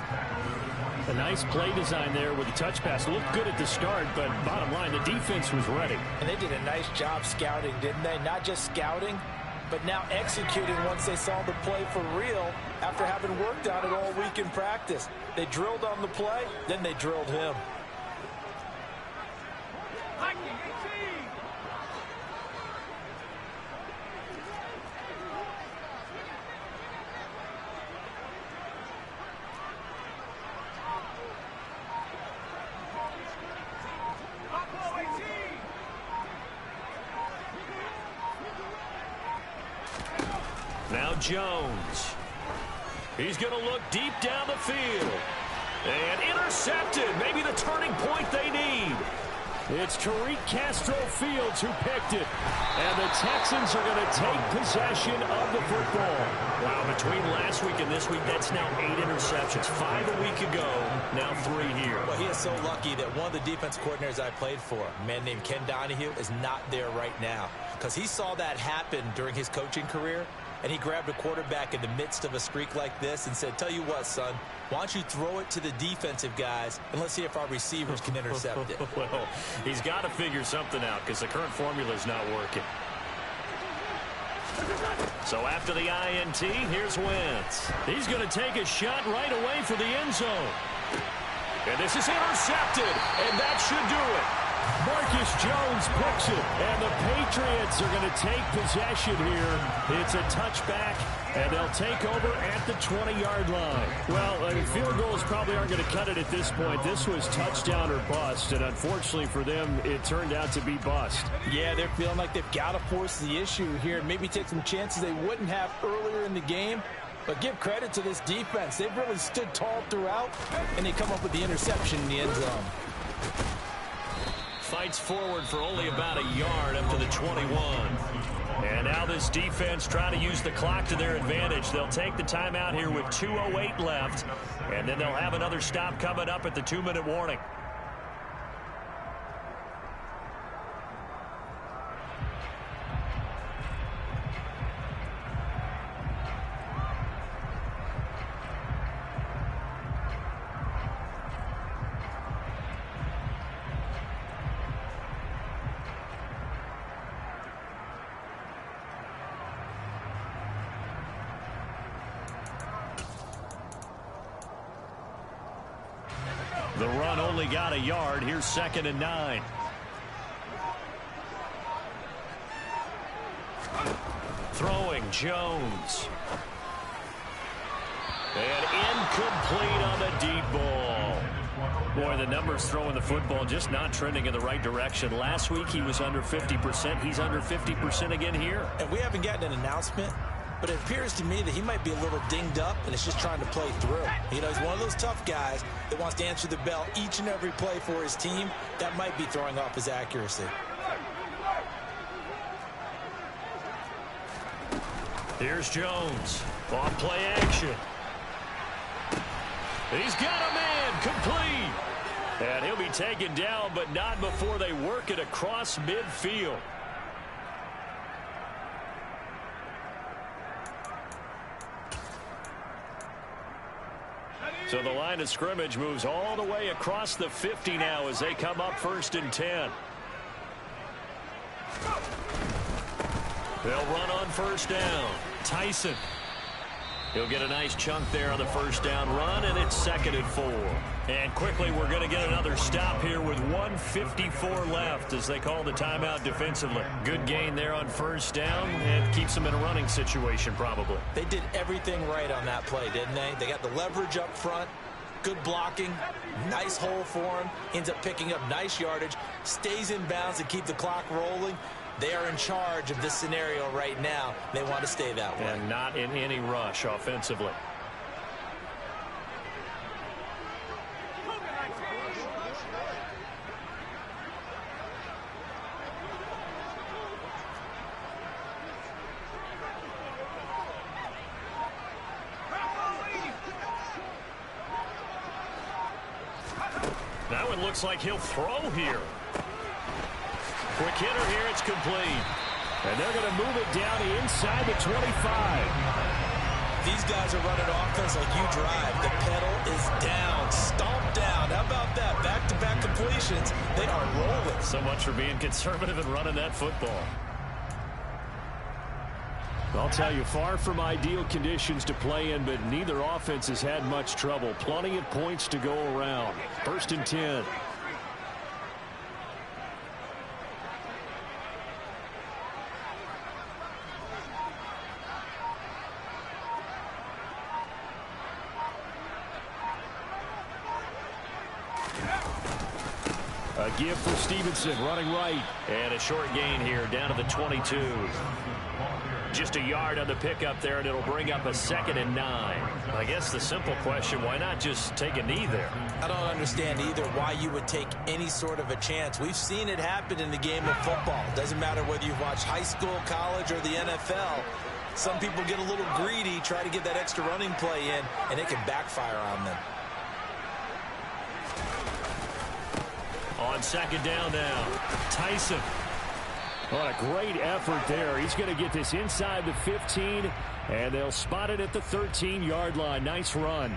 A nice play design there with the touch pass. Looked good at the start, but bottom line, the defense was ready. And they did a nice job scouting, didn't they? Not just scouting, but now executing once they saw the play for real after having worked on it all week in practice. They drilled on the play, then they drilled him. Now Jones. He's going to look deep down the field. And intercepted. Maybe the turning point they need. It's Tariq Castro Fields who picked it. And the Texans are going to take possession of the football. Wow, between last week and this week, that's now 8 interceptions. 5 a week ago, now 3 here. Well, he is so lucky that one of the defense coordinators I played for, a man named Ken Donahue, is not there right now. Because he saw that happen during his coaching career, and he grabbed a quarterback in the midst of a streak like this and said, tell you what, son, why don't you throw it to the defensive guys, and let's see if our receivers can intercept it. Well, he's got to figure something out because the current formula is not working. So after the INT, here's Wentz. He's going to take a shot right away for the end zone. And this is intercepted, and that should do it. Marcus Jones picks it, and the Patriots are going to take possession here. It's a touchback, and they'll take over at the 20-yard line. Well, field goals probably aren't going to cut it at this point. This was touchdown or bust, and unfortunately for them, it turned out to be bust. Yeah, they're feeling like they've got to force the issue here and maybe take some chances they wouldn't have earlier in the game. But give credit to this defense. They've really stood tall throughout, and they come up with the interception in the end zone. Fights forward for only about a yard up to the 21. And now this defense trying to use the clock to their advantage. They'll take the timeout here with 2:08 left, and then they'll have another stop coming up at the 2-minute warning. The run only got a yard. Here's 2nd and 9. Throwing Jones. And incomplete on the deep ball. Boy, the numbers throwing the football just not trending in the right direction. Last week he was under 50%. He's under 50% again here. And we haven't gotten an announcement, but it appears to me that he might be a little dinged up and is just trying to play through. You know, he's one of those tough guys that wants to answer the bell each and every play for his team. That might be throwing off his accuracy. Here's Jones. On play action. He's got a man complete. And he'll be taken down, but not before they work it across midfield. So the line of scrimmage moves all the way across the 50 now as they come up 1st and 10. They'll run on 1st down. Tyson. He'll get a nice chunk there on the 1st down run, and it's 2nd and 4. And quickly we're going to get another stop here with 1:54 left as they call the timeout defensively. Good gain there on 1st down, and keeps them in a running situation probably. They did everything right on that play, didn't they? They got the leverage up front, good blocking, nice hole for him, ends up picking up nice yardage, stays in bounds to keep the clock rolling. They are in charge of this scenario right now. They want to stay that way. And not in any rush offensively. Now it looks like he'll throw here. Quick hitter here, it's complete. And they're going to move it down inside the 25. These guys are running offense like you drive. The pedal is down, stomped down. How about that? Back-to-back completions. They are rolling. So much for being conservative and running that football. I'll tell you, far from ideal conditions to play in, but neither offense has had much trouble. Plenty of points to go around. 1st and 10. A give for Stevenson, running right. And a short gain here, down to the 22. Just a yard on the pickup there, and it'll bring up a 2nd and 9. I guess the simple question, why not just take a knee there? I don't understand either why you would take any sort of a chance. We've seen it happen in the game of football. Doesn't matter whether you've watched high school, college, or the NFL. Some people get a little greedy, try to get that extra running play in, and it can backfire on them. On 2nd down now, Tyson. What a great effort there. He's going to get this inside the 15, and they'll spot it at the 13-yard line. Nice run.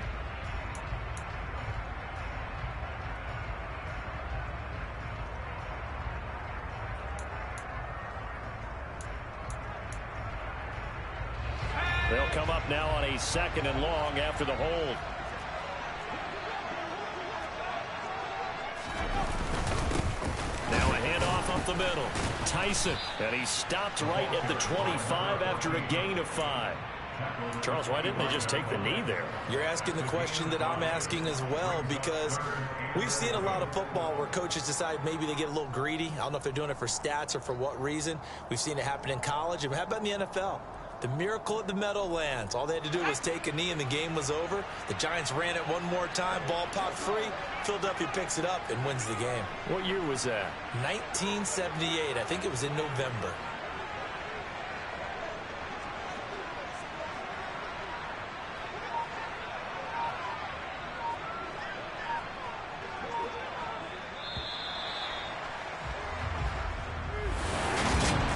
They'll come up now on a 2nd and long after the hold. Now a handoff up the middle. Tyson, and he stopped right at the 25 after a gain of 5. Charles, why didn't they just take the knee there? You're asking the question that I'm asking as well, because we've seen a lot of football where coaches decide maybe they get a little greedy. I don't know if they're doing it for stats or for what reason. We've seen it happen in college. And how about in the NFL? The miracle at the Meadowlands. All they had to do was take a knee and the game was over. The Giants ran it one more time. Ball popped free. Philadelphia picks it up and wins the game. What year was that? 1978. I think it was in November.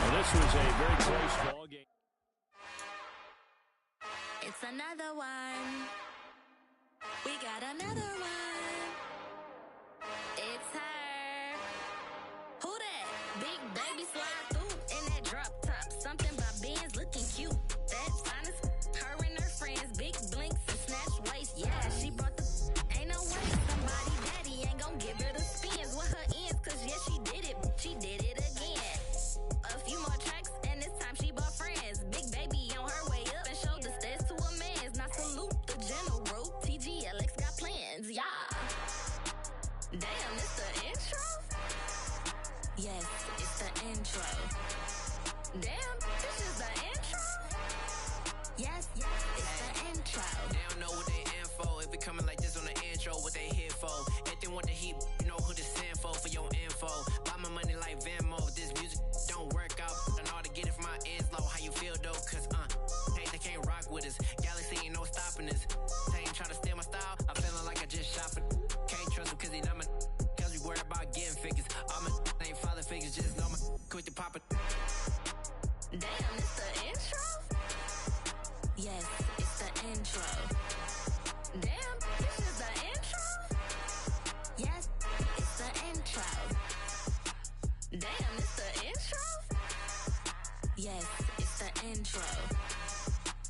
Well, this was a very close ball game. It's another one. We got another one. It's her. Who that? Big baby slide through in that drop top. Something about Benz looking cute. That finest. Her and her friends. Big blinks and snatch waist. Yeah, she brought the. Ain't no way somebody daddy ain't gonna give her the spins with her ends. Cause yeah, she did it. She did it again. A few more tracks and this time she bought friends. Big baby on her way up and showed the stairs to a man's. Now salute the general. TGLX got plans, yeah. Damn, it's the intro? Yes, it's the intro. Damn, this is the intro? Yes, it's the intro. They don't know what they in for. If it coming like this on the intro, what they here for? If they want the heat, you know who to send for your info. Buy my money like Venmo. This music don't work out. I know how to get it from my ends low. How you feel though? Cause hey, they can't rock with us. Galaxy ain't no stopping us. They ain't try to steal my style. I'm feeling like I just shopping. Can't trust him cause he not my. Cause we worried about getting figures. All my ain't father figures. Just know my quit the poppin'. Damn, it's the intro? Yes, it's the intro. Damn, this is the intro? Yes, it's the intro. Damn, it's the intro? Yes, it's the intro.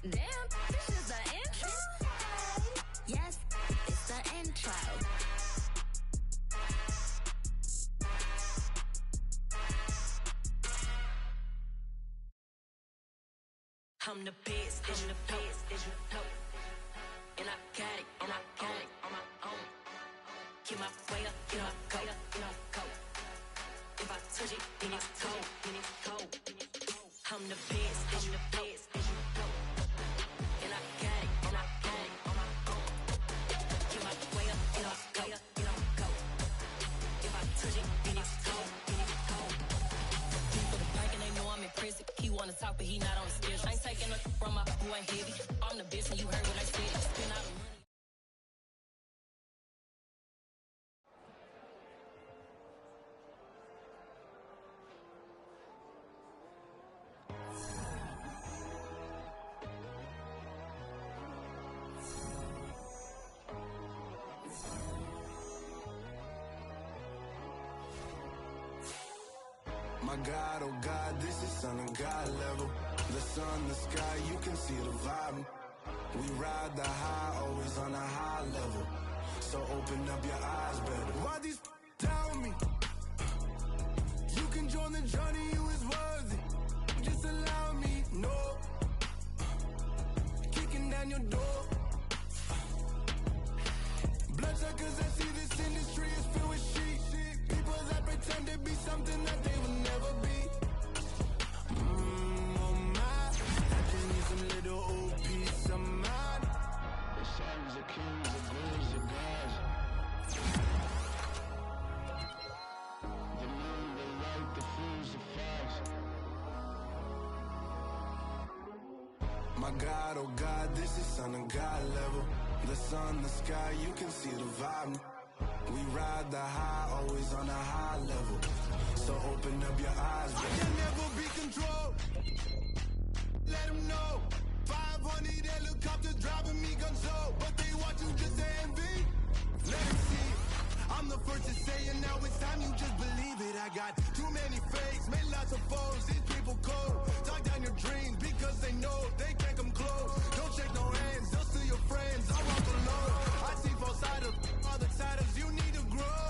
Damn, this is the intro? Yes, it's the intro. I'm the best, I'm the best, and I got it, and I got it on my own. Get my way up, get my go, If I touch it, then it's cold, I'm the best, I'm the best, and I got it, and I got it on my own. Get my way up, get my go, If I touch it, then it's cold, For the bank and they know I'm in prison. He wanna talk, but he not on the schedule. I ain't taking nothing from my who ain't heavy. I'm the bitch and you heard what I said. Spend all the money. My God, oh God, this is son of God level. The sun, the sky, you can see the vibe. We ride the high, always on a high level. So open up your eyes better. Why these tell me? You can join the journey, you is worthy. Just allow me, no. Kicking down your door. Bloodsuckers that see this industry is filled with shit. People that pretend to be something that they will never be. Oh my, I just need some little old peace of mind. The sons of kings, the queens of gods. The moon, the light, the fools, the facts. My God, oh God, this is son of God level. The sun, the sky, you can see the vibe. We ride the high, always on a high level. So open up your eyes, baby. I can never be controlled. Let them know. 500 helicopters driving me gonzo. But they watch you just to envy. Let them see it. I'm the first to say it, now it's time you just believe it. I got too many fakes, made lots of foes. These people cold. Talk down your dreams because they know they can't come close. Don't shake no hands, just to your friends. I walk alone. I see both sides of other siders. You need to grow.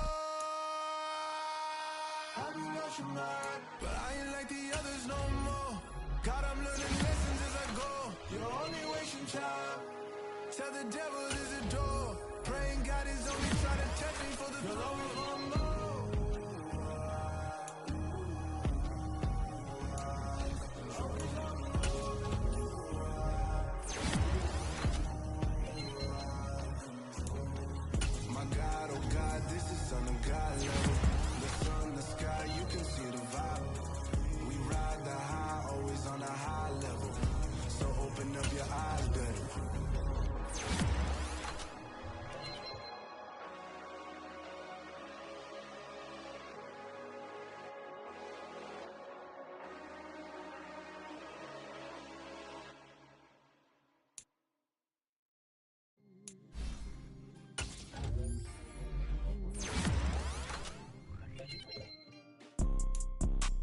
Have you lost your mind? But I ain't like the others no more. God, I'm learning lessons as I go. You're only wasting time. Tell the devil there's a door. Praying God is only trying to test me for the You'll glory. always wanna know. My God, oh God, this is son of God level. The sun, the sky, you can see the vibe. We ride the high, always on a high level. So open up your eyes, baby.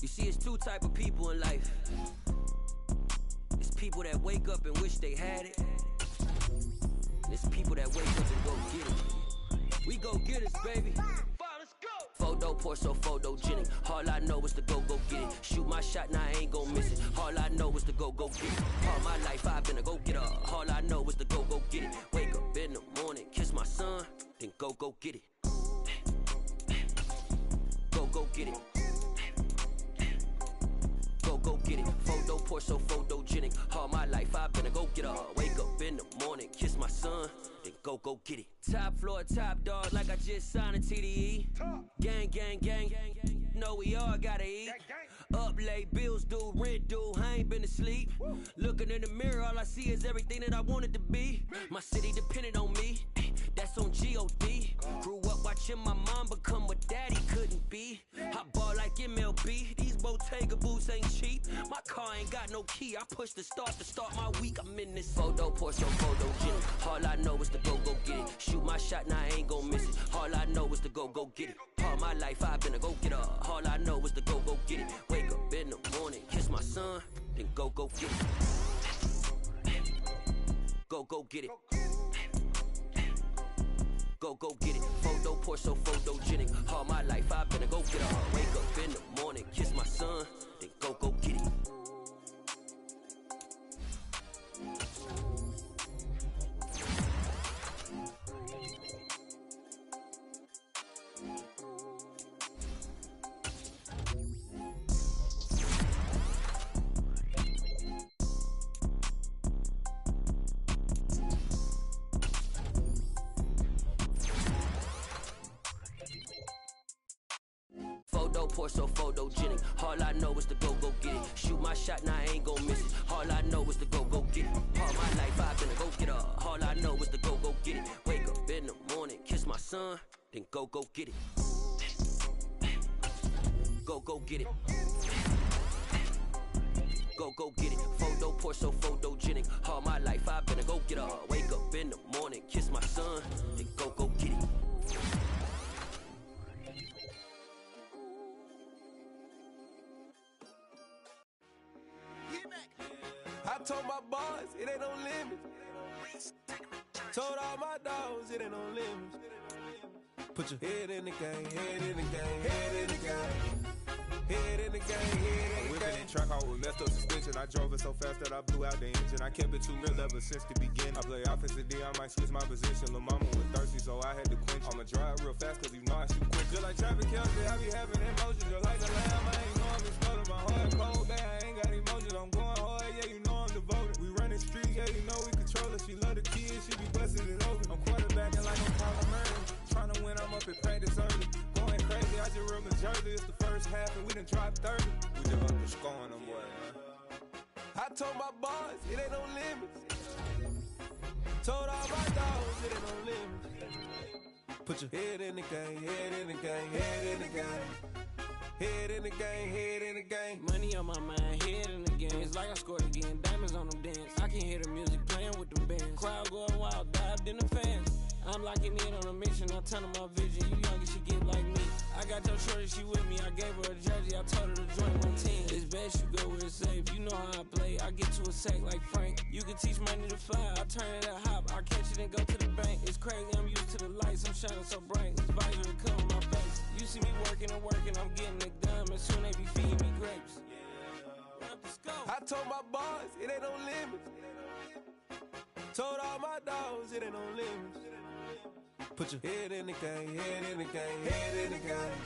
You see, it's two type of people in life. It's people that wake up and wish they had it. And it's people that wake up and go get it. We go get it, baby. Photo poor, so photogenic. All I know is to go get it. Shoot my shot, now I ain't gon' miss it. All I know is to go get it. All my life I've been a go getter. All I know is to go get it. Wake up in the morning, kiss my son, then go get it. Go get it. Go get it. Photo poor, so photogenic. All my life I've been a go getter. Wake up in the morning, kiss my son, then go get it. Top floor, top dog, like I just signed a TDE. Gang, gang, gang, gang, gang. No, we all gotta eat. Up late, bills due, rent due, I ain't been asleep. Looking in the mirror, all I see is everything that I wanted to be. My city depended on me, that's on G.O.D. Grew up watching my mom become what daddy couldn't be. I ball like MLB, these Bottega boots ain't cheap. My car ain't got no key, I push the start to start my week. I'm in this photo poor, so photogenic. All I know is to go get it. Shoot my shot, now I ain't gon' miss it. All I know is to go get it. All my life I've been a go getter. All I know is to go get it. Wake up in the morning, kiss my son, then go get it. Go get it. Go get it. Photo poor, so photogenic. All my life I've been a go getter. Wake up in the morning, kiss my son, then go get it. Photo poor, so photogenic. All I know is to go get it. Shoot my shot, now I ain't gon' miss it. All I know is to go get it. All my life I've been a go getter. All I know is to go get it. Wake up in the morning, kiss my son, then go get it. Go get it. Go get it. Photo poor, so photogenic. All my life I've been a go getter. Wake up in the morning, kiss my son, then go get it. I told my boys it ain't no limits. Told all my dogs it ain't no limits. Put your head in the game, head in the game, head in the game. Head in the game, head in the game. Whipping and track out with messed up suspension. I drove it so fast that I blew out the engine. I kept it too real ever since the beginning. I play offensive D, I might switch my position. Lil' mama was thirsty, so I had to quench. I'ma drive real fast, cause you know I shoot quick. Just like traffic Kelsey, I be having emotions. Just like the lamb, I ain't know I'm exploding. My heart cold, man, I ain't got emotions. I'm going hard, yeah, you know I'm devoted. We running streets, yeah, you know we control it. She love the kids, she be busting it open. I'm quarterbacking like I'm Kyler Murray. Trying to win, I'm up at practice early. Going crazy, I just real Jersey. It's the first half and we done dropped 30. We just underscoring them, boy, man. I told my boys it ain't no limits. Told all my dogs it ain't no limits. Put your head in the game, head in the game, head in the game. Head in the game, head in the game. Money on my mind, head in the game. It's like I scored again, diamonds on them dance. I can hear the music playing with them bands. Crowd going wild, dived in the fans. I'm locking in on a mission, I'm turning my vision. You young, she get like me. I got your shorty, she with me. I gave her a jersey, I told her to join my team. It's best you go where it's safe. You know how I play. I get to a sack like Frank. You can teach money to fly. I turn it at hop. I catch it and go to the bank. It's crazy, I'm used to the lights. I'm shining so bright. This visor will cover my face. You see me working and working. I'm getting it done. And soon they be feeding me grapes. I told my boys, it ain't no limits. Told all my dogs, it ain't no limits. Put your head in the game, head in the game, head in the game.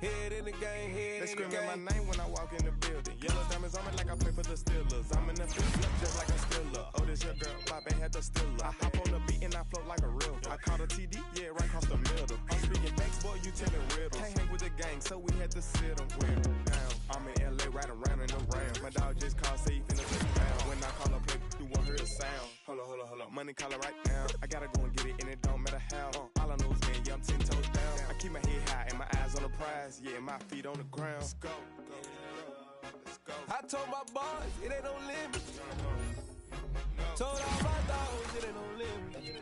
Head in the game, head in the game. They screaming my name when I walk in the building. Yellow diamonds on me like I play for the Steelers. I'm in the field just like a Stiller. Oh, this your girl, Bobby had the Stiller. I hop on the beat and I float like a real. I caught a TD, yeah, right across the middle. I'm speaking facts, boy, you telling riddles. Can't hang with the gang, so we had to sit them wear down. I'm in LA, riding around in the round. My dog just called, say he finna take down. When I call up, play, you won't hear a sound. Hold up, money caller right now. I gotta go and get it, and it don't matter how. All I know is, man, yeah, I'm 10 toes down. I keep my head high and my eyes on the prize. Yeah, my feet on the ground. Let's go. I told my boys, it ain't no limit. Told all my dogs, it ain't no limit.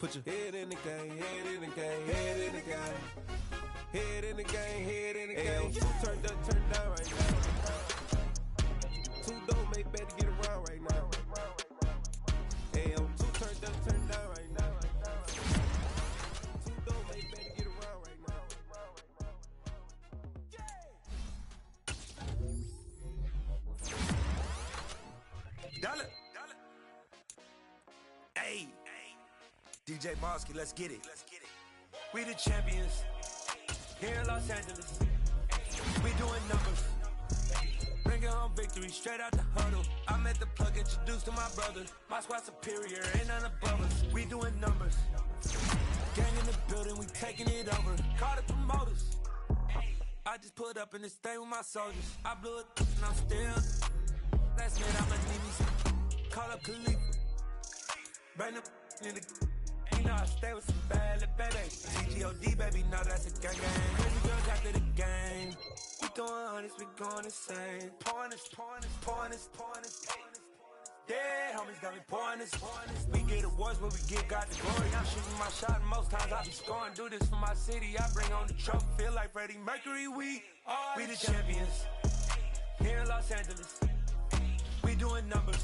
Put your head in the game, head in the game, head in the game. Head in the game, head in the game. Turn down right now. Too dope, make better get around right now. Hey, I'm too turn down right now. Too dope, make better get around right now. Dollar. Hey, DJ Mosky, let's get it. We the champions here in Los Angeles. We doing numbers. Bringing home victory straight out the huddle. I'm at the plug, introduced to my brothers. My squad superior, ain't none above us. We doing numbers. Gang in the building, we taking it over. Call the promoters. I just put up in this thing with my soldiers. I blew it and I'm still. Last minute I'ma need me some. Call up Khalifa. Bring the in the. You know I stay with some bad little baby. CGOD, baby, no, that's a gang. Crazy girls after the game. We doing honest, we going insane. Pouring this. Yeah, homies got me pouring this. We get awards, but we get God the glory. I'm shooting my shot, and most times I be scoring. Do this for my city, I bring on the trophy. Feel like Freddie Mercury, we the champions. Here in Los Angeles, we doing numbers.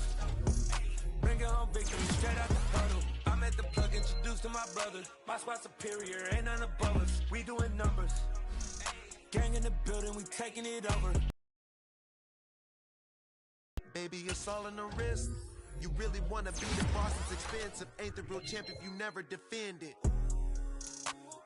Bringing home victory straight out the huddle. I'm at the plug, introduced to my brothers. My squad superior, ain't none above us. We doing numbers. Gang in the building, we taking it over. Baby, it's all in the wrist. You really wanna be the boss, it's expensive. Ain't the real champ if you never defend it.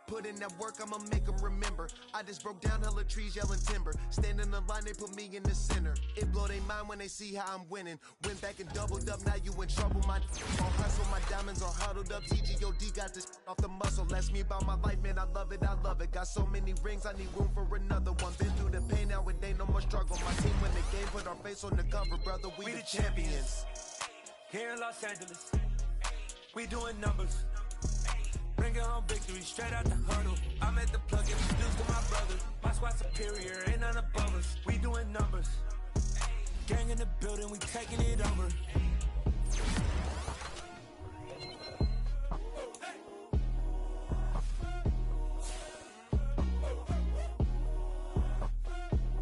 Put in that work, I'ma make them remember. I just broke down hella trees, yelling timber. Stand in the line, they put me in the center. It blow their mind when they see how I'm winning. Went back and doubled up, now you in trouble. My all hustle, my diamonds are huddled up. TGOD got this off the muscle. Ask me about my life, man, I love it. Got so many rings, I need room for another one. Been through the pain, now it ain't no more struggle. My team win the game, put our face on the cover, brother. We the champions. Here in Los Angeles, we doing numbers. Bringing home victory straight out the huddle. I'm at the plug, introduced to my brothers. My squad superior, ain't none above us. We doing numbers. Gang in the building, we taking it over.